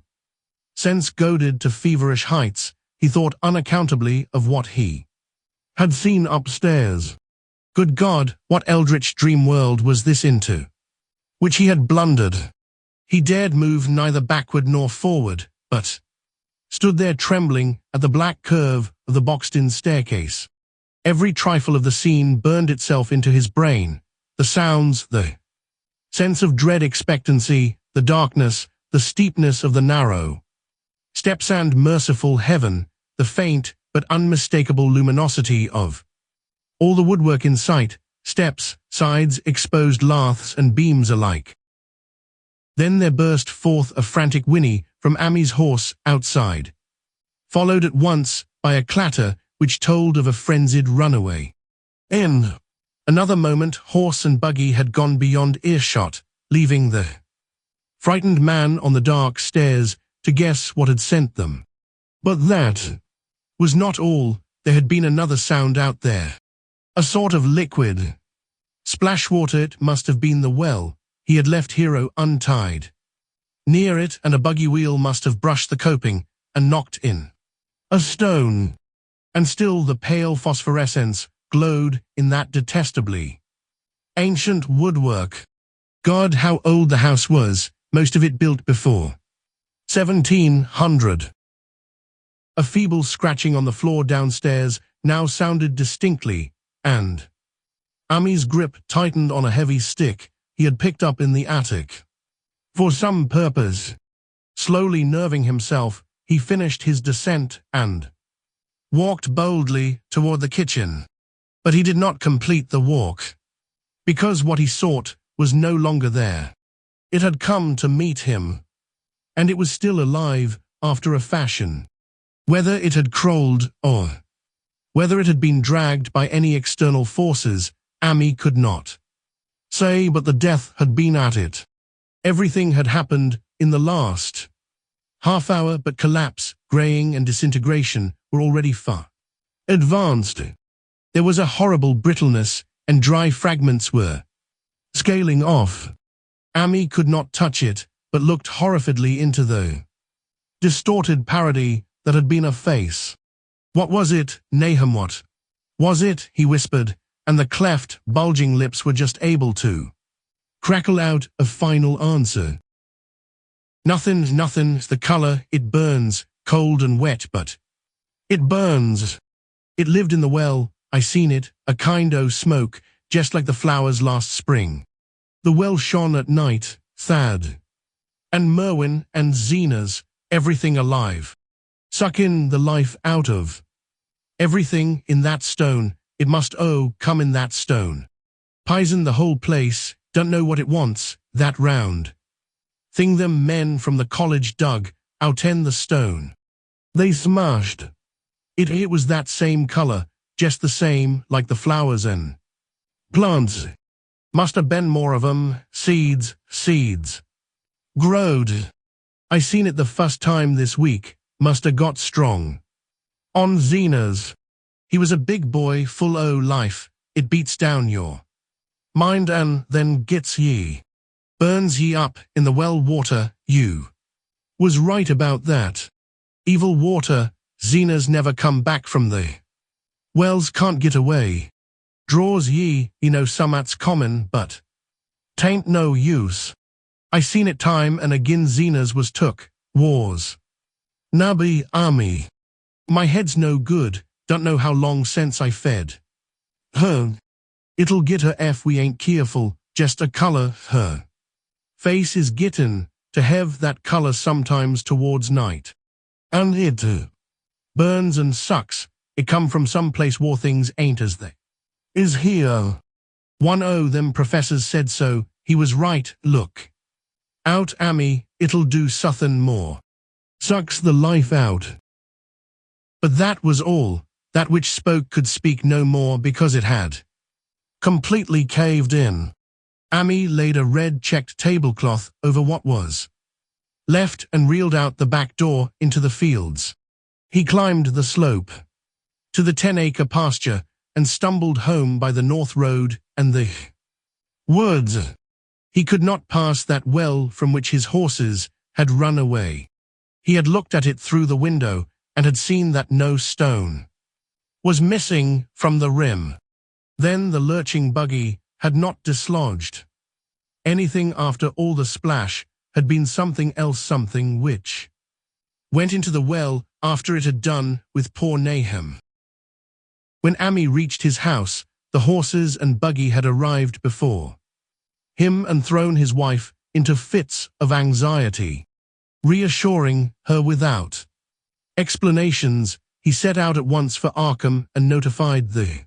sense goaded to feverish heights, he thought unaccountably of what he had seen upstairs. Good God, what eldritch dream world was this into which he had blundered? He dared move neither backward nor forward, but stood there trembling at the black curve of the boxed-in staircase. Every trifle of the scene burned itself into his brain: the sounds, the sense of dread expectancy, the darkness, the steepness of the narrow steps, and merciful heaven, the faint but unmistakable luminosity of all the woodwork in sight, steps, sides, exposed laths and beams alike. Then there burst forth a frantic whinny from Amy's horse outside, followed at once by a clatter which told of a frenzied runaway. In another moment, horse and buggy had gone beyond earshot, leaving the frightened man on the dark stairs to guess what had sent them. But that was not all. There had been another sound out there. A sort of liquid. Splashwater. It must have been the well. He had left Hero untied near it, and a buggy wheel must have brushed the coping and knocked in a stone. And still the pale phosphorescence glowed in that detestably ancient woodwork. God, how old the house was, most of it built before 1700. A feeble scratching on the floor downstairs now sounded distinctly, and Ami's grip tightened on a heavy stick he had picked up in the attic. For some purpose. Slowly nerving himself, he finished his descent and walked boldly toward the kitchen. But he did not complete the walk, because what he sought was no longer there. It had come to meet him, and it was still alive after a fashion. Whether it had crawled or whether it had been dragged by any external forces, Ami could not say, but the death had been at it. Everything had happened in the last half hour, but collapse, graying, and disintegration were already far advanced. There was a horrible brittleness, and dry fragments were scaling off. Ami could not touch it, but looked horrifiedly into the distorted parody that had been a face. What was it, Nahum? What was it? He whispered, and the cleft, bulging lips were just able to crackle out a final answer. Nothing. The color, it burns, cold and wet, but it burns. It lived in the well, I seen it, a kind o' smoke, just like the flowers last spring. The well shone at night, Thad and Merwin and Zena's, everything alive. Sucking the life out of everything in that stone. It must come in that stone. Poison the whole place, don't know what it wants, that round thing them men from the college dug out in the stone. They smashed it. It was that same color, just the same, like the flowers and plants. Must have been more of 'em, seeds growed. I seen it the first time this week, must have got strong. On Zena's. He was a big boy, full o' life. It beats down your mind and then gets ye. Burns ye up in the well water. You was right about that. Evil water. Zena's never come back from the wells, can't get away. Draws ye, some'at's common, but tain't no use. I seen it time and agin. Zena's was took. Wars. Nabby Ami. My head's no good. Don't know how long since I fed her. It'll get her if we ain't careful, just a color. Her face is gettin' to have that color sometimes towards night. And it burns and sucks. It come from some place war things ain't as they is here. One o' them professors said so. He was right. Look out, Ami, it'll do suthin' more. Sucks the life out. But that was all. That which spoke could speak no more because it had completely caved in. Ami laid a red-checked tablecloth over what was left and reeled out the back door into the fields. He climbed the slope to the 10-acre pasture and stumbled home by the north road and the woods. He could not pass that well from which his horses had run away. He had looked at it through the window and had seen that no stone was missing from the rim. Then the lurching buggy had not dislodged anything after all. The splash had been something else, something which went into the well after it had done with poor Nahum. When Ami reached his house, the horses and buggy had arrived before him and thrown his wife into fits of anxiety. Reassuring her without explanations, he set out at once for Arkham and notified the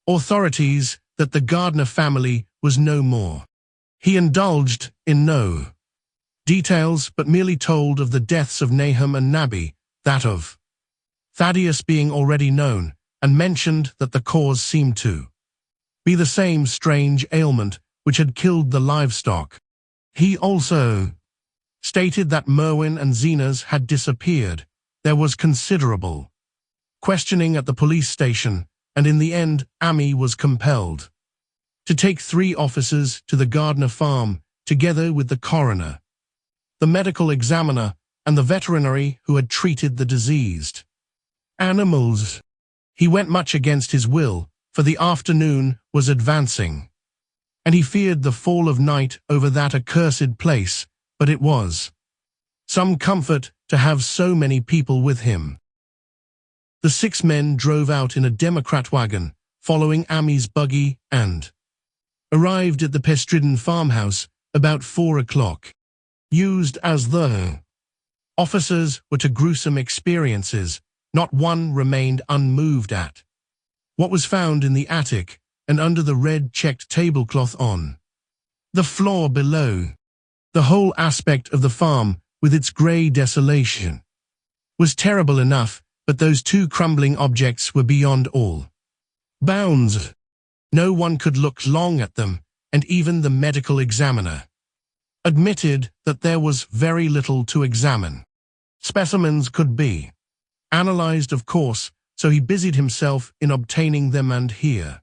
authorities that the Gardner family was no more. He indulged in no details, but merely told of the deaths of Nahum and Nabby, that of Thaddeus being already known, and mentioned that the cause seemed to be the same strange ailment which had killed the livestock. He also stated that Merwin and Zenas had disappeared. There was considerable questioning at the police station, and in the end, Amy was compelled to take 3 officers to the Gardner farm, together with the coroner, the medical examiner, and the veterinary who had treated the diseased animals. He went much against his will, for the afternoon was advancing, and he feared the fall of night over that accursed place, but it was some comfort to have so many people with him. The 6 men drove out in a Democrat wagon, following Amy's buggy, and arrived at the Pestridden farmhouse about 4 o'clock. Used as the officers were to gruesome experiences, not one remained unmoved at what was found in the attic and under the red-checked tablecloth on the floor below. The whole aspect of the farm, with its grey desolation, was terrible enough, but those 2 crumbling objects were beyond all bounds. No one could look long at them, and even the medical examiner admitted that there was very little to examine. Specimens could be analyzed, of course, so he busied himself in obtaining them, and here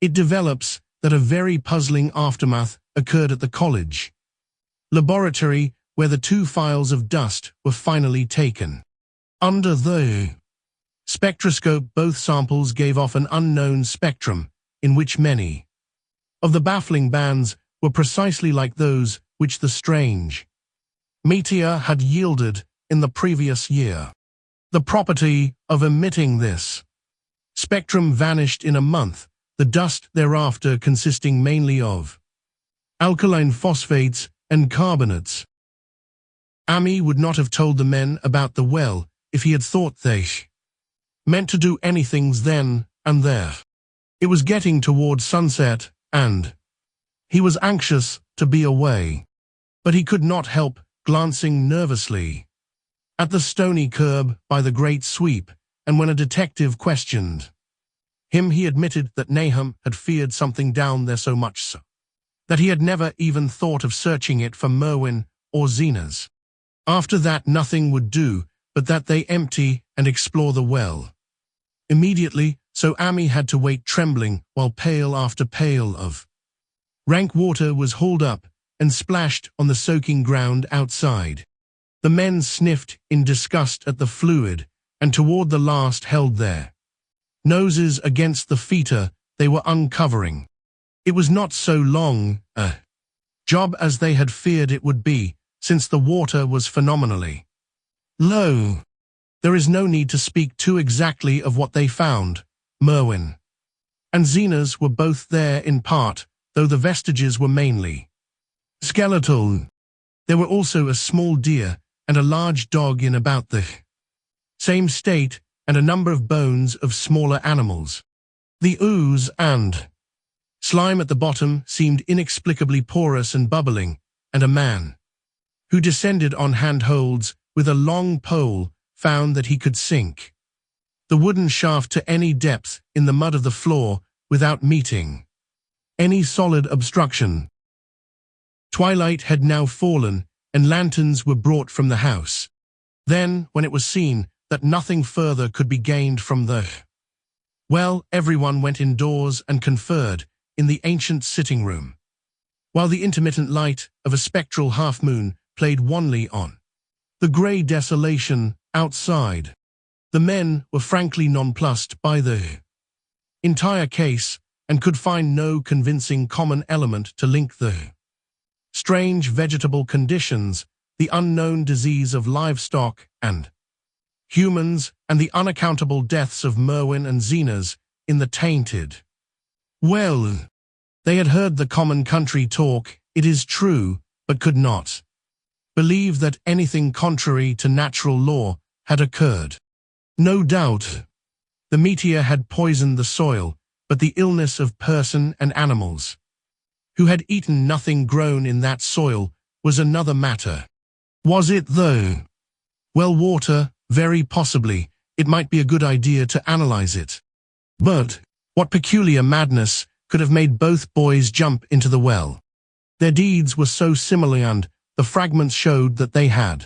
it develops that a very puzzling aftermath occurred at the college laboratory, where the 2 phials of dust were finally taken. Under the spectroscope, both samples gave off an unknown spectrum, in which many of the baffling bands were precisely like those which the strange meteor had yielded in the previous year. The property of emitting this spectrum vanished in a month, the dust thereafter consisting mainly of alkaline phosphates and carbonates. Amy would not have told the men about the well if he had thought they meant to do anything then and there. It was getting toward sunset, and he was anxious to be away, but he could not help glancing nervously at the stony curb by the great sweep, and when a detective questioned him, he admitted that Nahum had feared something down there, so much so that he had never even thought of searching it for Merwin or Zenas. After that, nothing would do but that they empty and explore the well immediately, so Amy had to wait trembling while pail after pail of rank water was hauled up and splashed on the soaking ground outside. The men sniffed in disgust at the fluid, and toward the last held their noses against the fetor they were uncovering. It was not so long a job as they had feared it would be, since the water was phenomenally low. There is no need to speak too exactly of what they found. Merwin and Zenas were both there in part, though the vestiges were mainly skeletal. There were also a small deer and a large dog in about the same state, and a number of bones of smaller animals. The ooze and slime at the bottom seemed inexplicably porous and bubbling, and a man who descended on handholds with a long pole found that he could sink the wooden shaft to any depth in the mud of the floor without meeting any solid obstruction. Twilight had now fallen, and lanterns were brought from the house. Then, when it was seen that nothing further could be gained from the well, everyone went indoors and conferred in the ancient sitting room, while the intermittent light of a spectral half-moon played wanly on the grey desolation outside. The men were frankly nonplussed by the entire case, and could find no convincing common element to link the strange vegetable conditions, the unknown disease of livestock and humans, and the unaccountable deaths of Merwin and Zenas in the tainted well. They had heard the common country talk, it is true, but could not believe that anything contrary to natural law had occurred. No doubt the meteor had poisoned the soil, but the illness of person and animals who had eaten nothing grown in that soil was another matter. Was it, though? Well, water, very possibly. It might be a good idea to analyze it. But what peculiar madness could have made both boys jump into the well? Their deeds were so similar, and the fragments showed that they had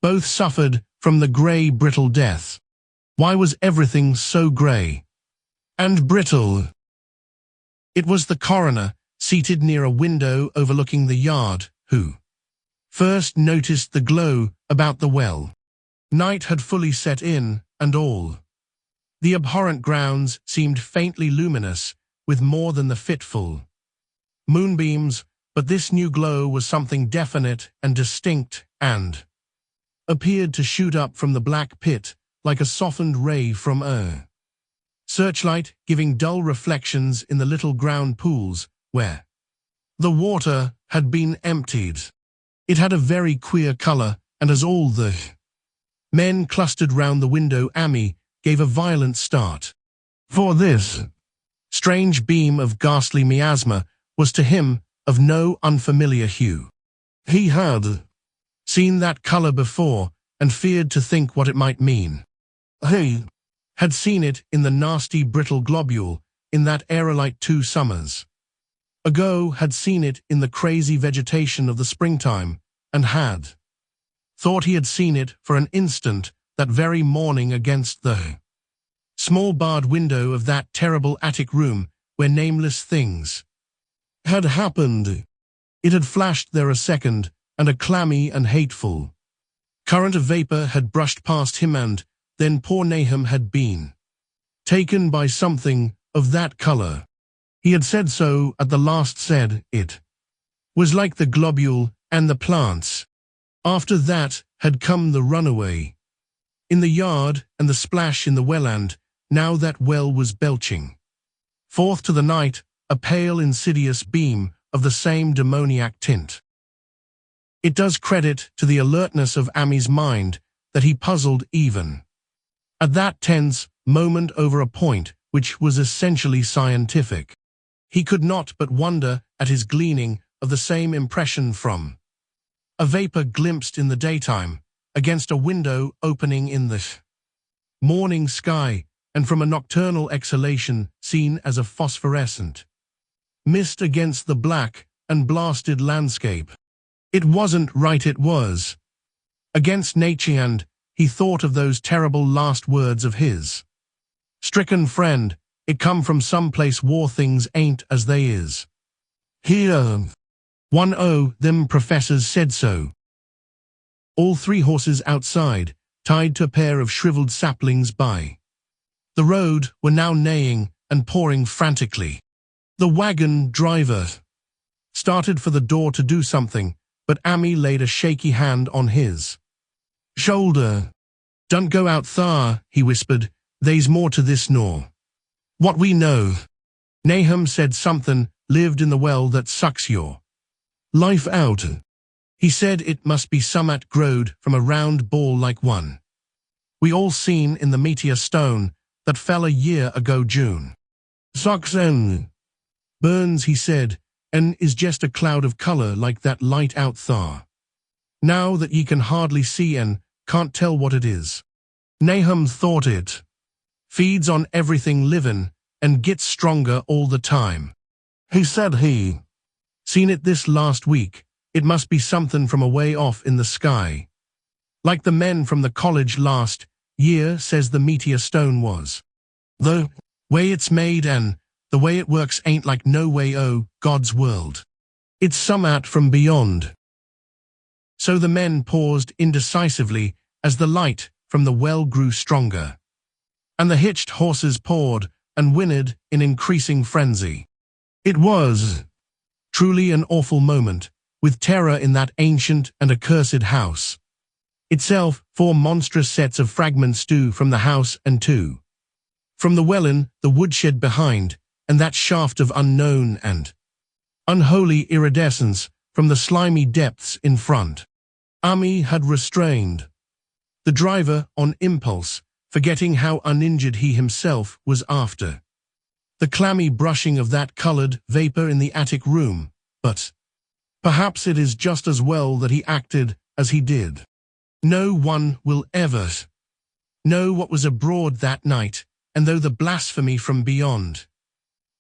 both suffered from the grey, brittle death. Why was everything so grey and brittle? It was the coroner, seated near a window overlooking the yard, who first noticed the glow about the well. Night had fully set in, and all the abhorrent grounds seemed faintly luminous, with more than the fitful moonbeams, but this new glow was something definite and distinct, and appeared to shoot up from the black pit like a softened ray from a searchlight, giving dull reflections in the little ground pools where the water had been emptied. It had a very queer color, and as all the men clustered round the window, Amy gave a violent start. For this strange beam of ghastly miasma was to him of no unfamiliar hue. He had seen that color before and feared to think what it might mean. He had seen it in the nasty brittle globule in that aerolite 2 summers ago, had seen it in the crazy vegetation of the springtime, and had thought he had seen it for an instant that very morning against the small barred window of that terrible attic room where nameless things had happened. It had flashed there a second, and a clammy and hateful current of vapor had brushed past him, and then poor Nahum had been taken by something of that color. He had said so at the last, said it was like the globule and the plants. After that had come the runaway in the yard and the splash in the well, and now that well was belching forth to the night a pale, insidious beam of the same demoniac tint. It does credit to the alertness of Amy's mind that he puzzled even at that tense moment over a point which was essentially scientific. He could not but wonder at his gleaning of the same impression from a vapor glimpsed in the daytime against a window opening in the morning sky, and from a nocturnal exhalation seen as a phosphorescent mist against the black and blasted landscape. It wasn't right, it was against nature, and he thought of those terrible last words of his stricken friend, "It come from some place war things ain't as they is here. One o' them professors said so." All 3 horses outside, tied to a pair of shriveled saplings by the road, were now neighing and pawing frantically. The wagon driver started for the door to do something, but Amy laid a shaky hand on his shoulder. "Don't go out thar," he whispered. "They's more to this nor what we know. Nahum said something lived in the well that sucks your life out. He said it must be some'at growed from a round ball like one we all seen in the meteor stone that fell a year ago June. Sucks and burns," he said, "and is just a cloud of color like that light out thar. Now that ye can hardly see and can't tell what it is. Nahum thought it feeds on everything livin' and gets stronger all the time. He said he seen it this last week. It must be something from away off in the sky, like the men from the college last year says the meteor stone was. The way it's made and the way it works ain't like no way o' God's world. It's some'at from beyond." So the men paused indecisively as the light from the well grew stronger, and the hitched horses pawed and whinnied in increasing frenzy. It was truly an awful moment, with terror in that ancient and accursed house itself. 4 monstrous sets of fragments stew from the house, and 2 from the wellin, the woodshed behind, and that shaft of unknown and unholy iridescence from the slimy depths in front. Amy had restrained the driver on impulse, forgetting how uninjured he himself was after the clammy brushing of that colored vapor in the attic room, but perhaps it is just as well that he acted as he did. No one will ever know what was abroad that night, and though the blasphemy from beyond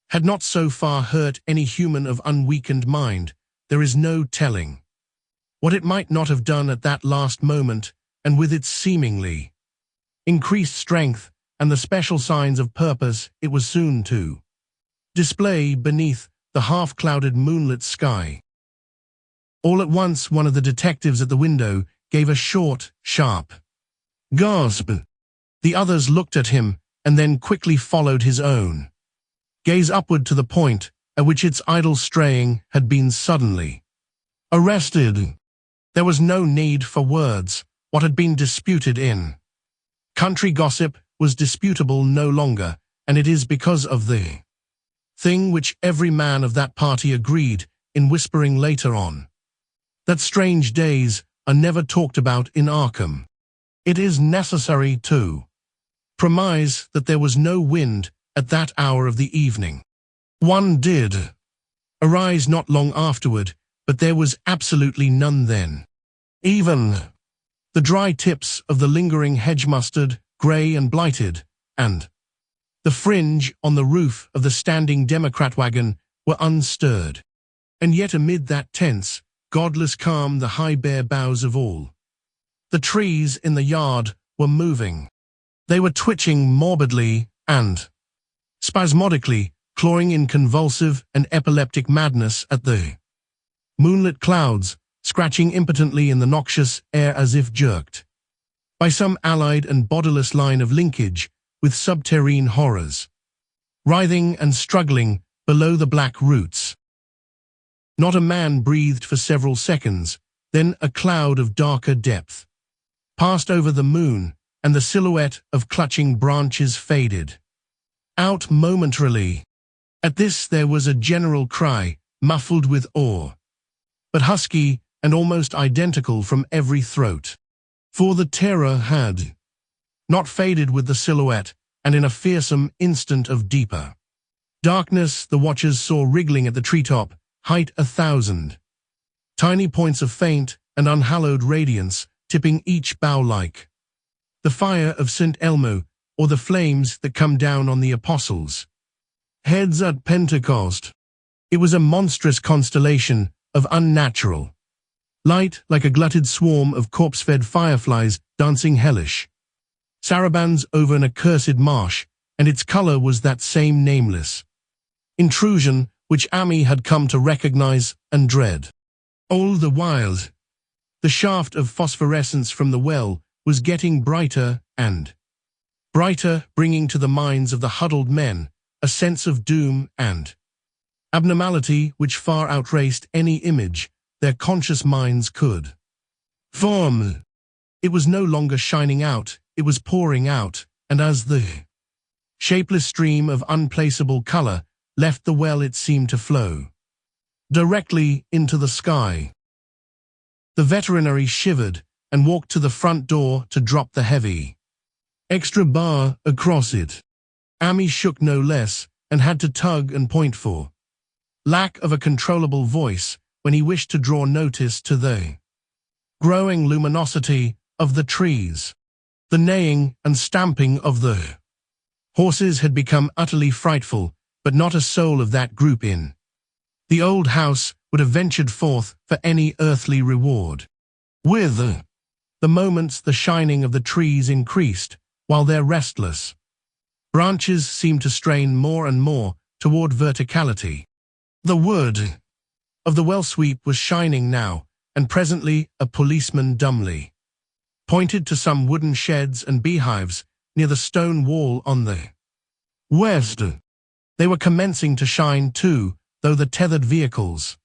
had not so far hurt any human of unweakened mind, there is no telling what it might not have done at that last moment, and with its seemingly increased strength and the special signs of purpose it was soon to display beneath the half-clouded moonlit sky. All at once, one of the detectives at the window gave a short, sharp gasp. The others looked at him and then quickly followed his own gaze upward to the point at which its idle straying had been suddenly arrested. There was no need for words. What had been disputed in country gossip was disputable no longer, and it is because of the thing which every man of that party agreed in whispering later on, that strange days are never talked about in Arkham. It is necessary to premise that there was no wind at that hour of the evening. One did arise not long afterward, but there was absolutely none then. Even the dry tips of the lingering hedge mustard, grey and blighted, and the fringe on the roof of the standing Democrat wagon were unstirred. And yet amid that tense, godless calm, the high bare boughs of all the trees in the yard were moving. They were twitching morbidly and spasmodically, clawing in convulsive and epileptic madness at the moonlit clouds, scratching impotently in the noxious air as if jerked by some allied and bodiless line of linkage with subterrene horrors, writhing and struggling below the black roots. Not a man breathed for several seconds, then a cloud of darker depth passed over the moon, and the silhouette of clutching branches faded out momentarily. At this there was a general cry, muffled with awe, but husky and almost identical from every throat. For the terror had not faded with the silhouette, and in a fearsome instant of deeper darkness the watchers saw wriggling at the treetop height 1,000 tiny points of faint and unhallowed radiance, tipping each bough like the fire of St. Elmo, or the flames that come down on the apostles' heads at Pentecost. It was a monstrous constellation of unnatural light, like a glutted swarm of corpse-fed fireflies dancing hellish sarabands over an accursed marsh, and its color was that same nameless intrusion which Amy had come to recognize and dread. All the while, the shaft of phosphorescence from the well was getting brighter and brighter, bringing to the minds of the huddled men a sense of doom and abnormality which far outraced any image their conscious minds could form. It was no longer shining out, it was pouring out, and as the shapeless stream of unplaceable color left the well it seemed to flow directly into the sky. The veterinary shivered and walked to the front door to drop the heavy extra bar across it. Amy shook no less and had to tug and point for lack of a controllable voice when he wished to draw notice to the growing luminosity of the trees. The neighing and stamping of the horses had become utterly frightful, but not a soul of that group in the old house would have ventured forth for any earthly reward. With the moments the shining of the trees increased, while their restless branches seemed to strain more and more toward verticality. The wood of the well sweep was shining now, and presently a policeman dumbly pointed to some wooden sheds and beehives near the stone wall on the west. They were commencing to shine too, though the tethered vehicles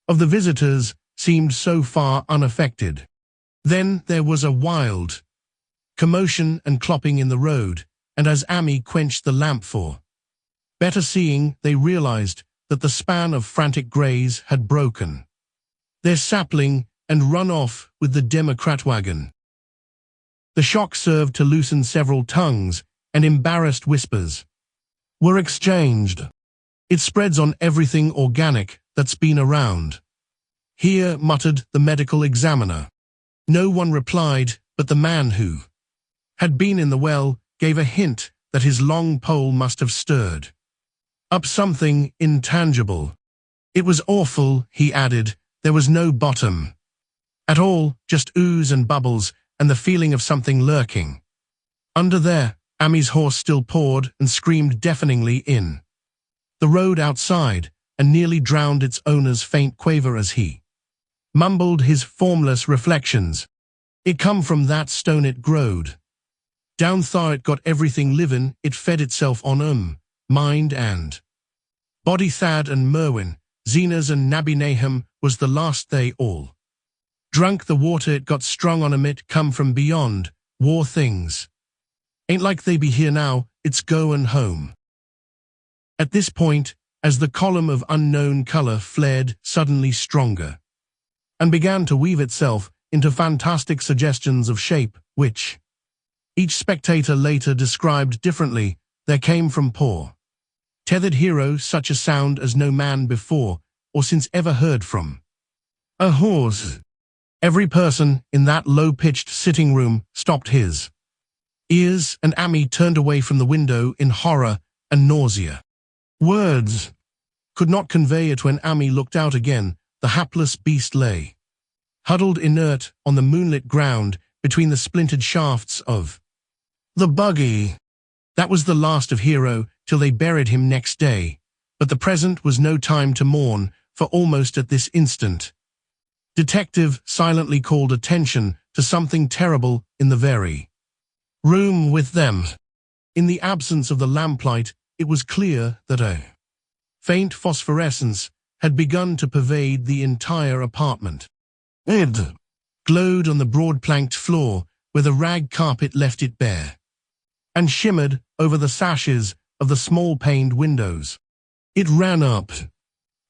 of the visitors seemed so far unaffected. Then there was a wild commotion and clopping in the road, and as Amy quenched the lamp for better seeing, they realized that the span of frantic greys had broken their sapling and run off with the Democrat wagon. The shock served to loosen several tongues, and embarrassed whispers were exchanged. "It spreads on everything organic that's been around here," muttered the medical examiner. No one replied, but the man who had been in the well gave a hint that his long pole must have stirred up something intangible. "It was awful," he added. "There was no bottom at all, just ooze and bubbles and the feeling of something lurking. Under there, Ami's horse still pawed and screamed deafeningly in the road outside and nearly drowned its owner's faint quaver as he mumbled his formless reflections. It come from that stone it growed. Down thar it got everything livin', it fed itself on mind and body. Thad and Merwin, Zenas and Nabby Nahum was the last they all drunk the water it got strung on 'em. It come from beyond, war things. Ain't like they be here now, it's goin' home. At this point, as the column of unknown color flared suddenly stronger and began to weave itself into fantastic suggestions of shape, which each spectator later described differently, there came from poor tethered hero such a sound as no man before or since ever heard from a horse. Every person in that low-pitched sitting room stopped his ears, and Ami turned away from the window in horror and nausea. Words could not convey it. When Ami looked out again, the hapless beast lay huddled inert on the moonlit ground between the splintered shafts of the buggy. That was the last of Hero till they buried him next day, but the present was no time to mourn, for almost at this instant, Detective silently called attention to something terrible in the very room with them. In the absence of the lamplight, it was clear that a faint phosphorescence had begun to pervade the entire apartment. It glowed on the broad-planked floor where the rag carpet left it bare, and shimmered over the sashes of the small-paned windows. It ran up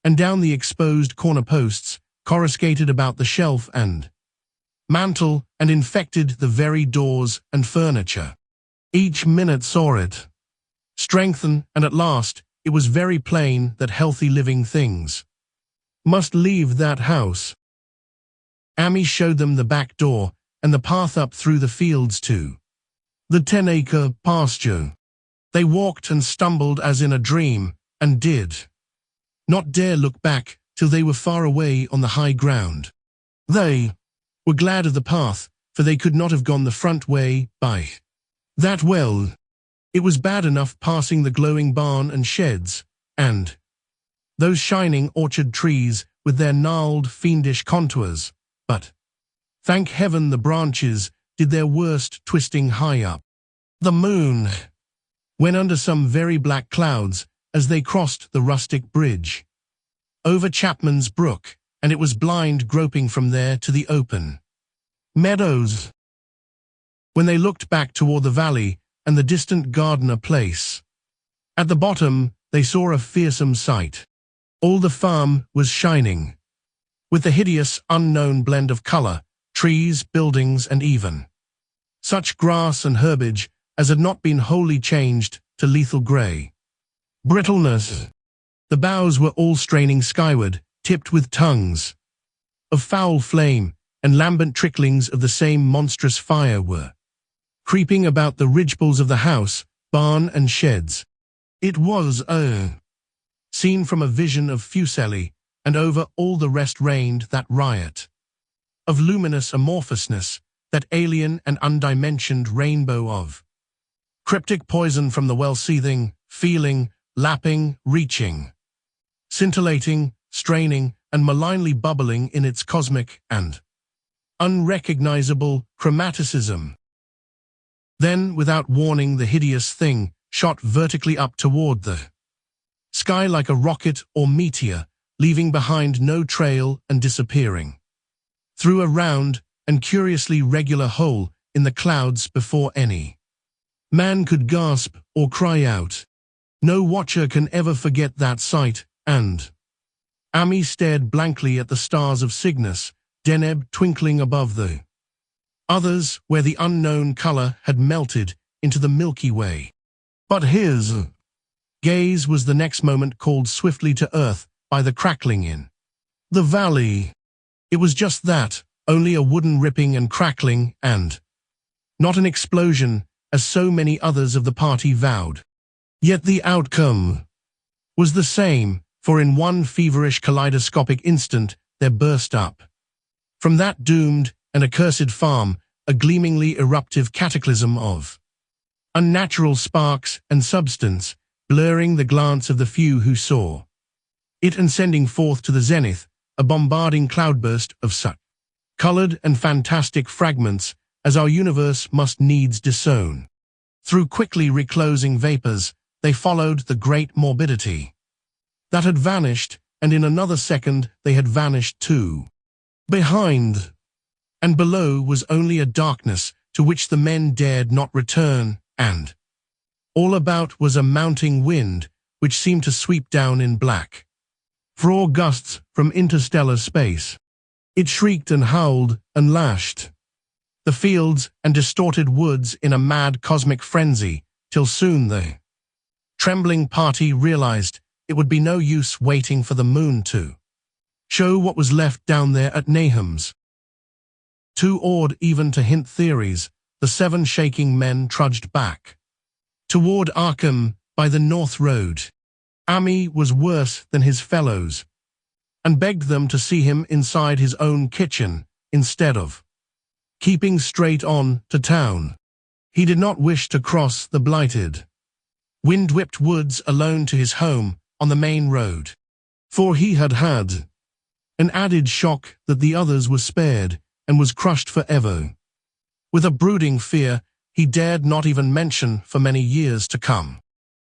and down the exposed corner posts, coruscated about the shelf and mantel, and infected the very doors and furniture. Each minute saw it strengthen, and at last it was very plain that healthy living things must leave that house. Ami showed them the back door and the path up through the fields to the 10-acre pasture. They walked and stumbled as in a dream, and did not dare look back till they were far away on the high ground. They were glad of the path, for they could not have gone the front way by that well. It was bad enough passing the glowing barn and sheds, and those shining orchard trees with their gnarled, fiendish contours, but thank heaven the branches did their worst twisting high up. The moon went under some very black clouds as they crossed the rustic bridge over Chapman's Brook, and it was blind groping from there to the open meadows. When they looked back toward the valley and the distant Gardner place, at the bottom they saw a fearsome sight. All the farm was shining with the hideous, unknown blend of color, trees, buildings, and even such grass and herbage as had not been wholly changed to lethal gray brittleness. The boughs were all straining skyward, tipped with tongues of foul flame, and lambent tricklings of the same monstrous fire were creeping about the ridgepoles of the house, barn, and sheds. It was a scene from a vision of Fuseli, and over all the rest reigned that riot of luminous amorphousness, that alien and undimensioned rainbow of cryptic poison from the well-seething, feeling, lapping, reaching, scintillating, straining, and malignly bubbling in its cosmic and unrecognizable chromaticism. Then, without warning, the hideous thing shot vertically up toward the sky like a rocket or meteor, leaving behind no trail and disappearing through a round and curiously regular hole in the clouds before any man could gasp or cry out. No watcher can ever forget that sight, and Ami stared blankly at the stars of Cygnus, Deneb twinkling above the others where the unknown color had melted into the Milky Way. But his gaze was the next moment called swiftly to earth by the crackling in the valley. It was just that, only a wooden ripping and crackling, and not an explosion, as so many others of the party vowed. Yet the outcome was the same, for in one feverish kaleidoscopic instant there burst up From that doomed and accursed farm, a gleamingly eruptive cataclysm of unnatural sparks and substance, blurring the glance of the few who saw it and sending forth to the zenith a bombarding cloudburst of such colored and fantastic fragments as our universe must needs disown. Through quickly reclosing vapors, they followed the great morbidity that had vanished, and in another second they had vanished too. Behind and below was only a darkness to which the men dared not return, and all about was a mounting wind which seemed to sweep down in black frore gusts from interstellar space. It shrieked and howled and lashed the fields and distorted woods in a mad cosmic frenzy, till soon the trembling party realized it would be no use waiting for the moon to show what was left down there at Nahum's. Too awed even to hint theories, the 7 shaking men trudged back toward Arkham by the North Road. Ami was worse than his fellows, and begged them to see him inside his own kitchen, instead of keeping straight on to town. He did not wish to cross the blighted, wind-whipped woods alone to his home on the main road, for he had had an added shock that the others were spared and was crushed forever. With a brooding fear he dared not even mention for many years to come.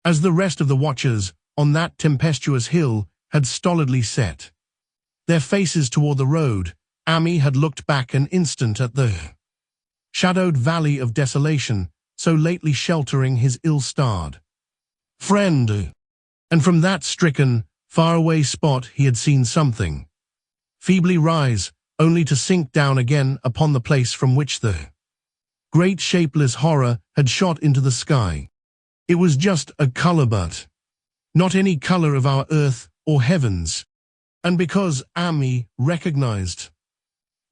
As the rest of the watchers on that tempestuous hill had stolidly set their faces toward the road, Ami had looked back an instant at the shadowed valley of desolation so lately sheltering his ill-starred friend, and from that stricken, faraway spot he had seen something feebly rise, only to sink down again upon the place from which the great shapeless horror had shot into the sky. It was just a color, but not any color of our earth or heavens. And because Ami recognized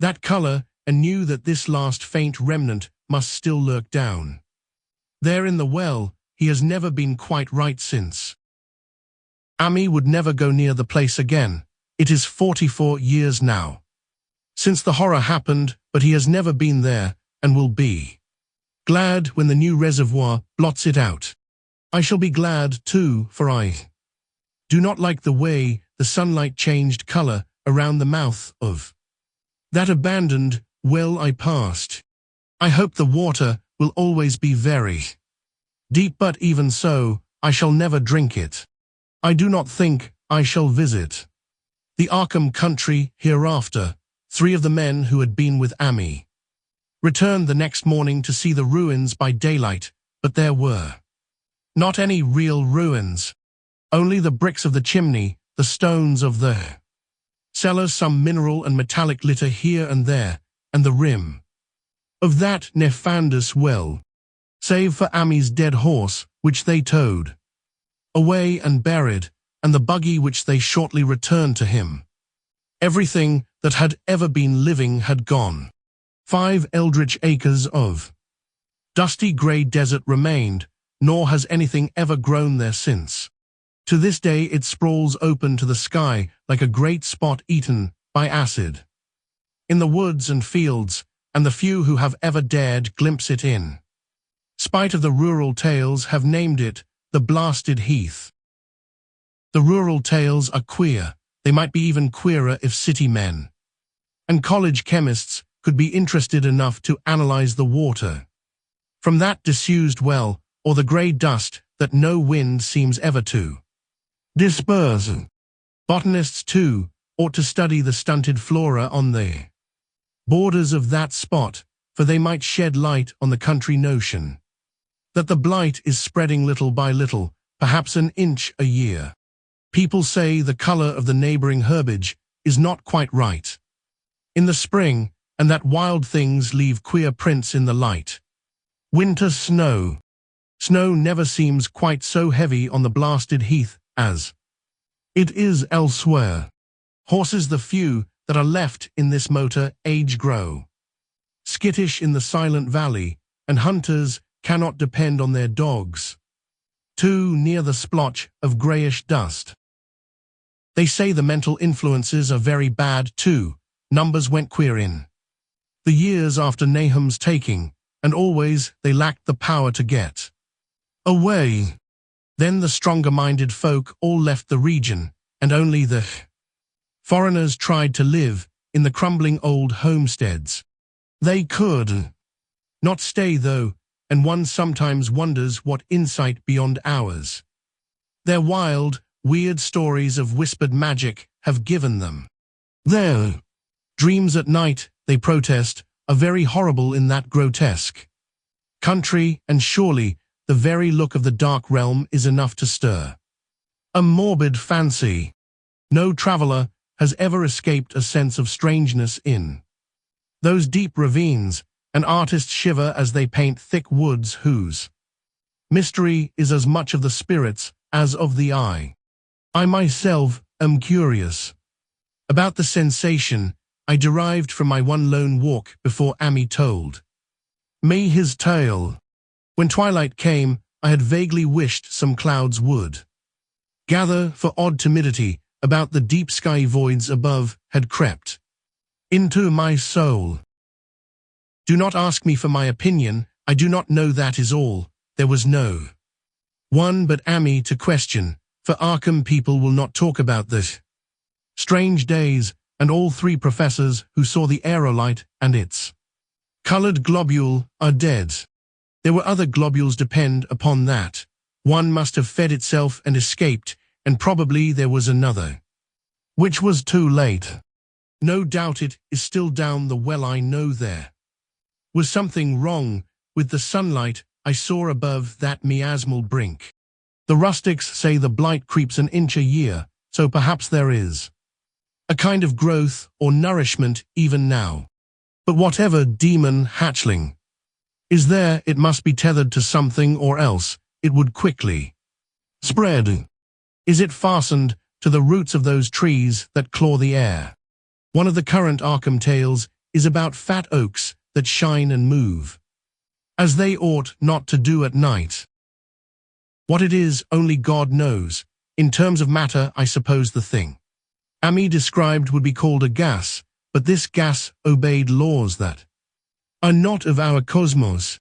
that color and knew that this last faint remnant must still lurk down there in the well, he has never been quite right since. Ami would never go near the place again. It is 44 years now since the horror happened, but he has never been there and will be glad when the new reservoir blots it out. I shall be glad too, for I do not like the way the sunlight changed color around the mouth of that abandoned well I passed. I hope the water will always be very deep, but even so, I shall never drink it. I do not think I shall visit the Arkham country hereafter. 3 of the men who had been with Ami returned the next morning to see the ruins by daylight, but there were not any real ruins, only the bricks of the chimney, the stones of the cellar, some mineral and metallic litter here and there, and the rim of that nefandous well, save for Ami's dead horse, which they towed away and buried, and the buggy which they shortly returned to him. Everything that had ever been living had gone. 5 eldritch acres of dusty grey desert remained, nor has anything ever grown there since. To this day it sprawls open to the sky like a great spot eaten by acid. In the woods and fields, and the few who have ever dared glimpse it in spite of the rural tales have named it the blasted heath. The rural tales are queer. They might be even queerer if city men and college chemists could be interested enough to analyze the water from that disused well, or the grey dust that no wind seems ever to disperse. Botanists, too, ought to study the stunted flora on the borders of that spot, for they might shed light on the country notion that the blight is spreading little by little, perhaps an inch a year. People say the color of the neighboring herbage is not quite right in the spring, and that wild things leave queer prints in the light. Winter snow. Snow never seems quite so heavy on the blasted heath as it is elsewhere. Horses, the few that are left in this motor age, grow skittish in the silent valley, and hunters cannot depend on their dogs too near the splotch of greyish dust. They say the mental influences are very bad too, numbers went queer in. The years after Nahum's taking, and always they lacked the power to get away. Then the stronger-minded folk all left the region, and only the foreigners tried to live in the crumbling old homesteads. They could not stay, though, and one sometimes wonders what insight beyond ours their wild, weird stories of whispered magic have given them. Their dreams at night, they protest, are very horrible in that grotesque country, and surely the very look of the dark realm is enough to stir a morbid fancy. No traveler has ever escaped a sense of strangeness in those deep ravines, and artists shiver as they paint thick woods whose mystery is as much of the spirits as of the eye. I myself am curious about the sensation I derived from my one lone walk before Ami told me his tale. When twilight came, I had vaguely wished some clouds would gather, for odd timidity about the deep sky voids above had crept into my soul. Do not ask me for my opinion, I do not know, that is all. There was no one but Ami to question, for Arkham people will not talk about this strange days, and all three professors who saw the aerolite and its colored globule are dead. There were other globules, depend upon that. One must have fed itself and escaped, and probably there was another, which was too late. No doubt it is still down the well. I know there was something wrong with the sunlight I saw above that miasmal brink. The rustics say the blight creeps an inch a year, so perhaps there is a kind of growth or nourishment even now. But whatever demon hatchling is there, it must be tethered to something, or else it would quickly spread. Is it fastened to the roots of those trees that claw the air? One of the current Arkham tales is about fat oaks that shine and move as they ought not to do at night. What it is, only God knows. In terms of matter, I suppose the thing Ami described would be called a gas, but this gas obeyed laws that are not of our cosmos.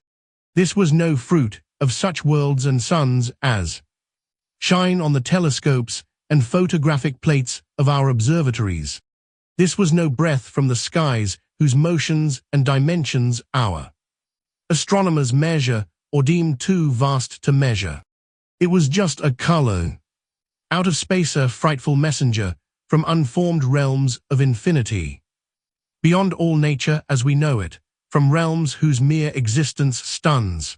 This was no fruit of such worlds and suns as shine on the telescopes and photographic plates of our observatories. This was no breath from the skies whose motions and dimensions our astronomers measure or deem too vast to measure. It was just a color out of space, a frightful messenger from unformed realms of infinity, beyond all nature as we know it, from realms whose mere existence stuns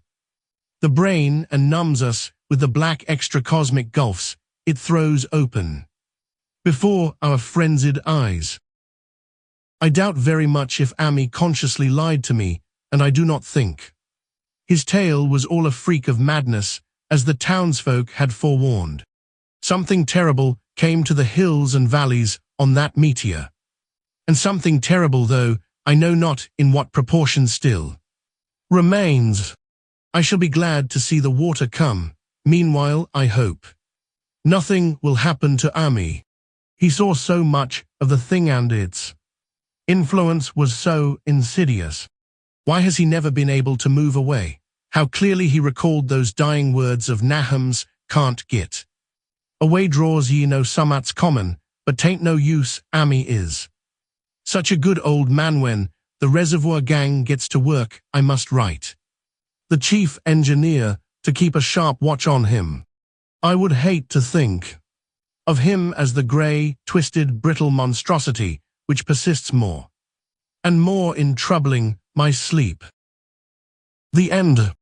the brain and numbs us with the black extra-cosmic gulfs it throws open before our frenzied eyes. I doubt very much if Ami consciously lied to me, and I do not think his tale was all a freak of madness, as the townsfolk had forewarned. Something terrible came to the hills and valleys on that meteor, and something terrible, though I know not in what proportion, still remains. I shall be glad to see the water come. Meanwhile, I hope nothing will happen to Ami. He saw so much of the thing, and its influence was so insidious. Why has he never been able to move away? How clearly he recalled those dying words of Nahum's, "Can't get away draws ye no summat's common, but tain't no use, Ami is such a good old man. When the reservoir gang gets to work, I must write the chief engineer to keep a sharp watch on him. I would hate to think of him as the grey, twisted, brittle monstrosity which persists more and more in troubling my sleep." The end.